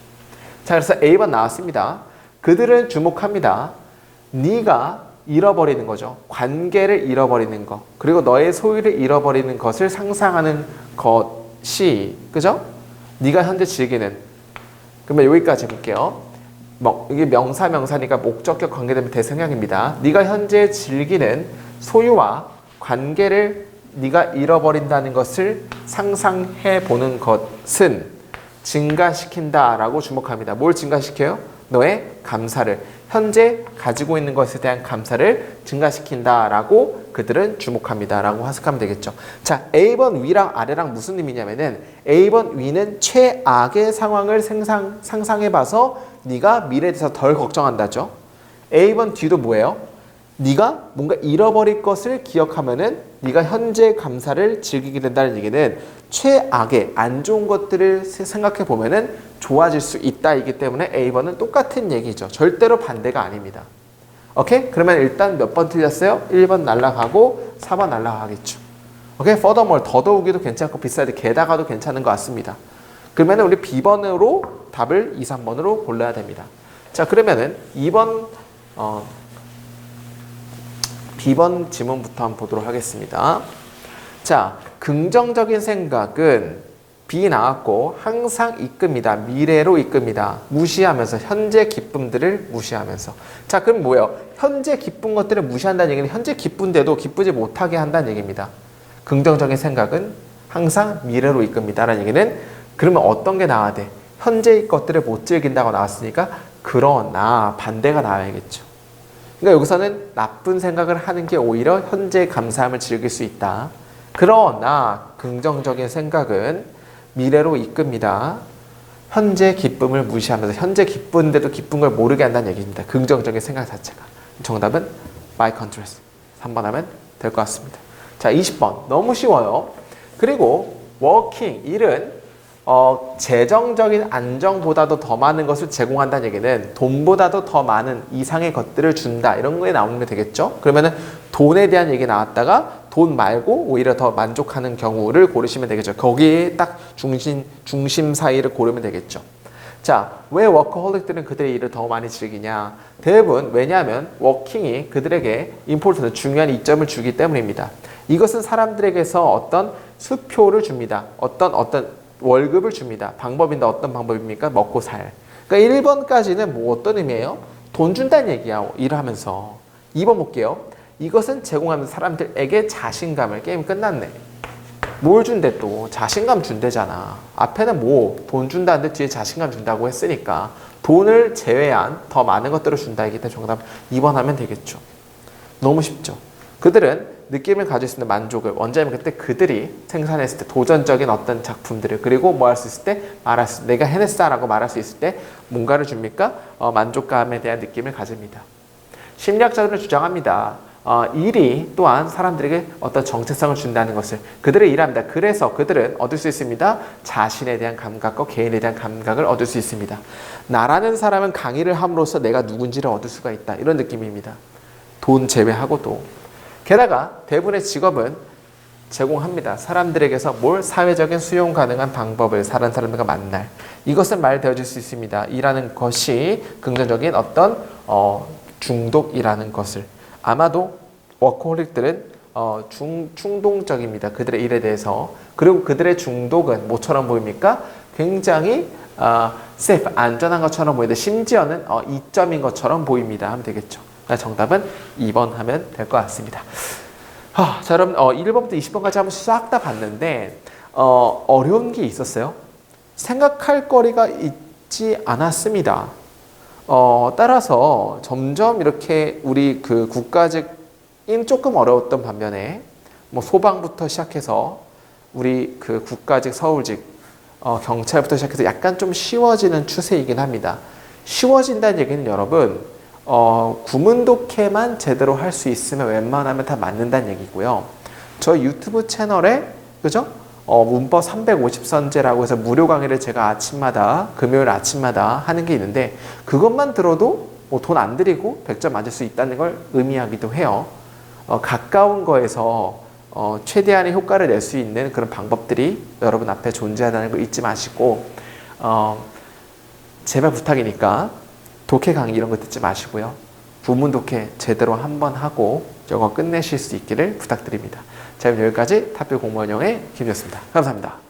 자, 그래서 A번 나왔습니다. 그들은 주목합니다. 네가 잃어버리는 거죠. 관계를 잃어버리는 것. 그리고 너의 소유를 잃어버리는 것을 상상하는 것이, 그죠? 네가 현재 즐기는. 그러면 여기까지 볼게요. 이게 명사니까 목적격 관계되면 대상형입니다. 네가 현재 즐기는 소유와 관계를 네가 잃어버린다는 것을 상상해 보는 것은 증가시킨다라고 주목합니다. 뭘 증가시켜요? 너의 감사를, 현재 가지고 있는 것에 대한 감사를 증가시킨다라고 그들은 주목합니다라고 해석하면 되겠죠. 자, A번 위랑 아래랑 무슨 의미냐면은 A번 위는 최악의 상황을 상상해봐서 네가 미래에 대해서 덜 걱정한다죠. A번 뒤도 뭐예요? 네가 뭔가 잃어버릴 것을 기억하면은 네가 현재 감사를 즐기게 된다는 얘기는 최악의 안 좋은 것들을 생각해 보면은 좋아질 수 있다이기 때문에 A번은 똑같은 얘기죠. 절대로 반대가 아닙니다. 오케이? 그러면 일단 몇 번 틀렸어요? 1번 날라가고 4번 날라가겠죠. 오케이? furthermore, 더더욱이도 괜찮고 비싸도 게다가도 괜찮은 것 같습니다. 그러면 우리 B번으로 답을 2, 3번으로 골라야 됩니다. 자, 그러면은 2번 B번 지문부터 한번 보도록 하겠습니다. 자, 긍정적인 생각은 B 나왔고 항상 이끕니다. 미래로 이끕니다. 무시하면서, 현재 기쁨들을 무시하면서. 자, 그럼 뭐예요? 현재 기쁜 것들을 무시한다는 얘기는 현재 기쁜데도 기쁘지 못하게 한다는 얘기입니다. 긍정적인 생각은 항상 미래로 이끕니다. 라는 얘기는 그러면 어떤 게 나와야 돼? 현재의 것들을 못 즐긴다고 나왔으니까 그러나 반대가 나와야겠죠. 그러니까 여기서는 나쁜 생각을 하는 게 오히려 현재의 감사함을 즐길 수 있다. 그러나 긍정적인 생각은 미래로 이끕니다. 현재 기쁨을 무시하면서 현재 기쁜데도 기쁜 걸 모르게 한다는 얘기입니다. 긍정적인 생각 자체가. 정답은 by contrast. 3번 하면 될 것 같습니다. 자, 20번. 너무 쉬워요. 그리고 working, 일은 재정적인 안정보다도 더 많은 것을 제공한다는 얘기는 돈보다도 더 많은 이상의 것들을 준다. 이런 거에 나오는 게 되겠죠. 그러면은 돈에 대한 얘기 나왔다가 돈 말고 오히려 더 만족하는 경우를 고르시면 되겠죠. 거기에 딱 중심 사이를 고르면 되겠죠. 자, 왜 워커홀릭들은 그들의 일을 더 많이 즐기냐? 대부분 왜냐하면 워킹이 그들에게 임포턴트, 중요한 이점을 주기 때문입니다. 이것은 사람들에게서 어떤 수표를 줍니다. 어떤 월급을 줍니다. 방법인데 어떤 방법입니까? 먹고 살. 그러니까 1번까지는 뭐 어떤 의미예요? 돈 준다는 얘기야. 일을 하면서. 2번 볼게요. 이것은 제공하면서 사람들에게 자신감을. 게임 끝났네. 뭘 준대 또? 자신감 준대잖아. 앞에는 뭐 돈 준다는데 뒤에 자신감 준다고 했으니까 돈을 제외한 더 많은 것들을 준다. 이기 때문에 정답 2번 하면 되겠죠. 너무 쉽죠. 그들은 느낌을 가질 수 있는 만족을 원장님 그때 그들이 생산했을 때 도전적인 어떤 작품들을 그리고 뭐 할 수 있을 때 말할 수 내가 해냈다라고 말할 수 있을 때 뭔가를 줍니까? 만족감에 대한 느낌을 가집니다. 심리학자들은 주장합니다. 일이 또한 사람들에게 어떤 정체성을 준다는 것을 그들은 일합니다. 그래서 그들은 얻을 수 있습니다. 자신에 대한 감각과 개인에 대한 감각을 얻을 수 있습니다. 나라는 사람은 강의를 함으로써 내가 누군지를 얻을 수가 있다. 이런 느낌입니다. 돈 제외하고도. 게다가 대부분의 직업은 제공합니다. 사람들에게서 뭘 사회적인 수용 가능한 방법을 다른 사람들과 만날 이것은 말되어질 수 있습니다. 일하는 것이 긍정적인 어떤 중독이라는 것을 아마도 워커홀릭들은 충동적입니다. 그들의 일에 대해서. 그리고 그들의 중독은 뭐처럼 보입니까? 굉장히 safe, 안전한 것처럼 보이는데 심지어는 이점인 것처럼 보입니다. 하면 되겠죠. 정답은 2번 하면 될 것 같습니다. 자, 여러분 1번부터 20번까지 한번 싹 다 봤는데 어려운 게 있었어요. 생각할 거리가 있지 않았습니다. 따라서 점점 이렇게 우리 그 국가직인 조금 어려웠던 반면에 뭐 소방부터 시작해서 우리 그 국가직, 서울직, 경찰부터 시작해서 약간 좀 쉬워지는 추세이긴 합니다. 쉬워진다는 얘기는 여러분 구문독해만 제대로 할 수 있으면 웬만하면 다 맞는다는 얘기고요. 저희 유튜브 채널에 그죠? 문법 350선제라고 해서 무료 강의를 제가 아침마다 금요일 아침마다 하는 게 있는데 그것만 들어도 뭐 돈 안 들이고 100점 맞을 수 있다는 걸 의미하기도 해요. 가까운 거에서 최대한의 효과를 낼 수 있는 그런 방법들이 여러분 앞에 존재한다는 걸 잊지 마시고 제발 부탁이니까 독해 강의 이런 거 듣지 마시고요. 부문 독해 제대로 한번 하고 저거 끝내실 수 있기를 부탁드립니다. 자, 여기까지 탑뷰 공무원용의 김이었습니다. 감사합니다.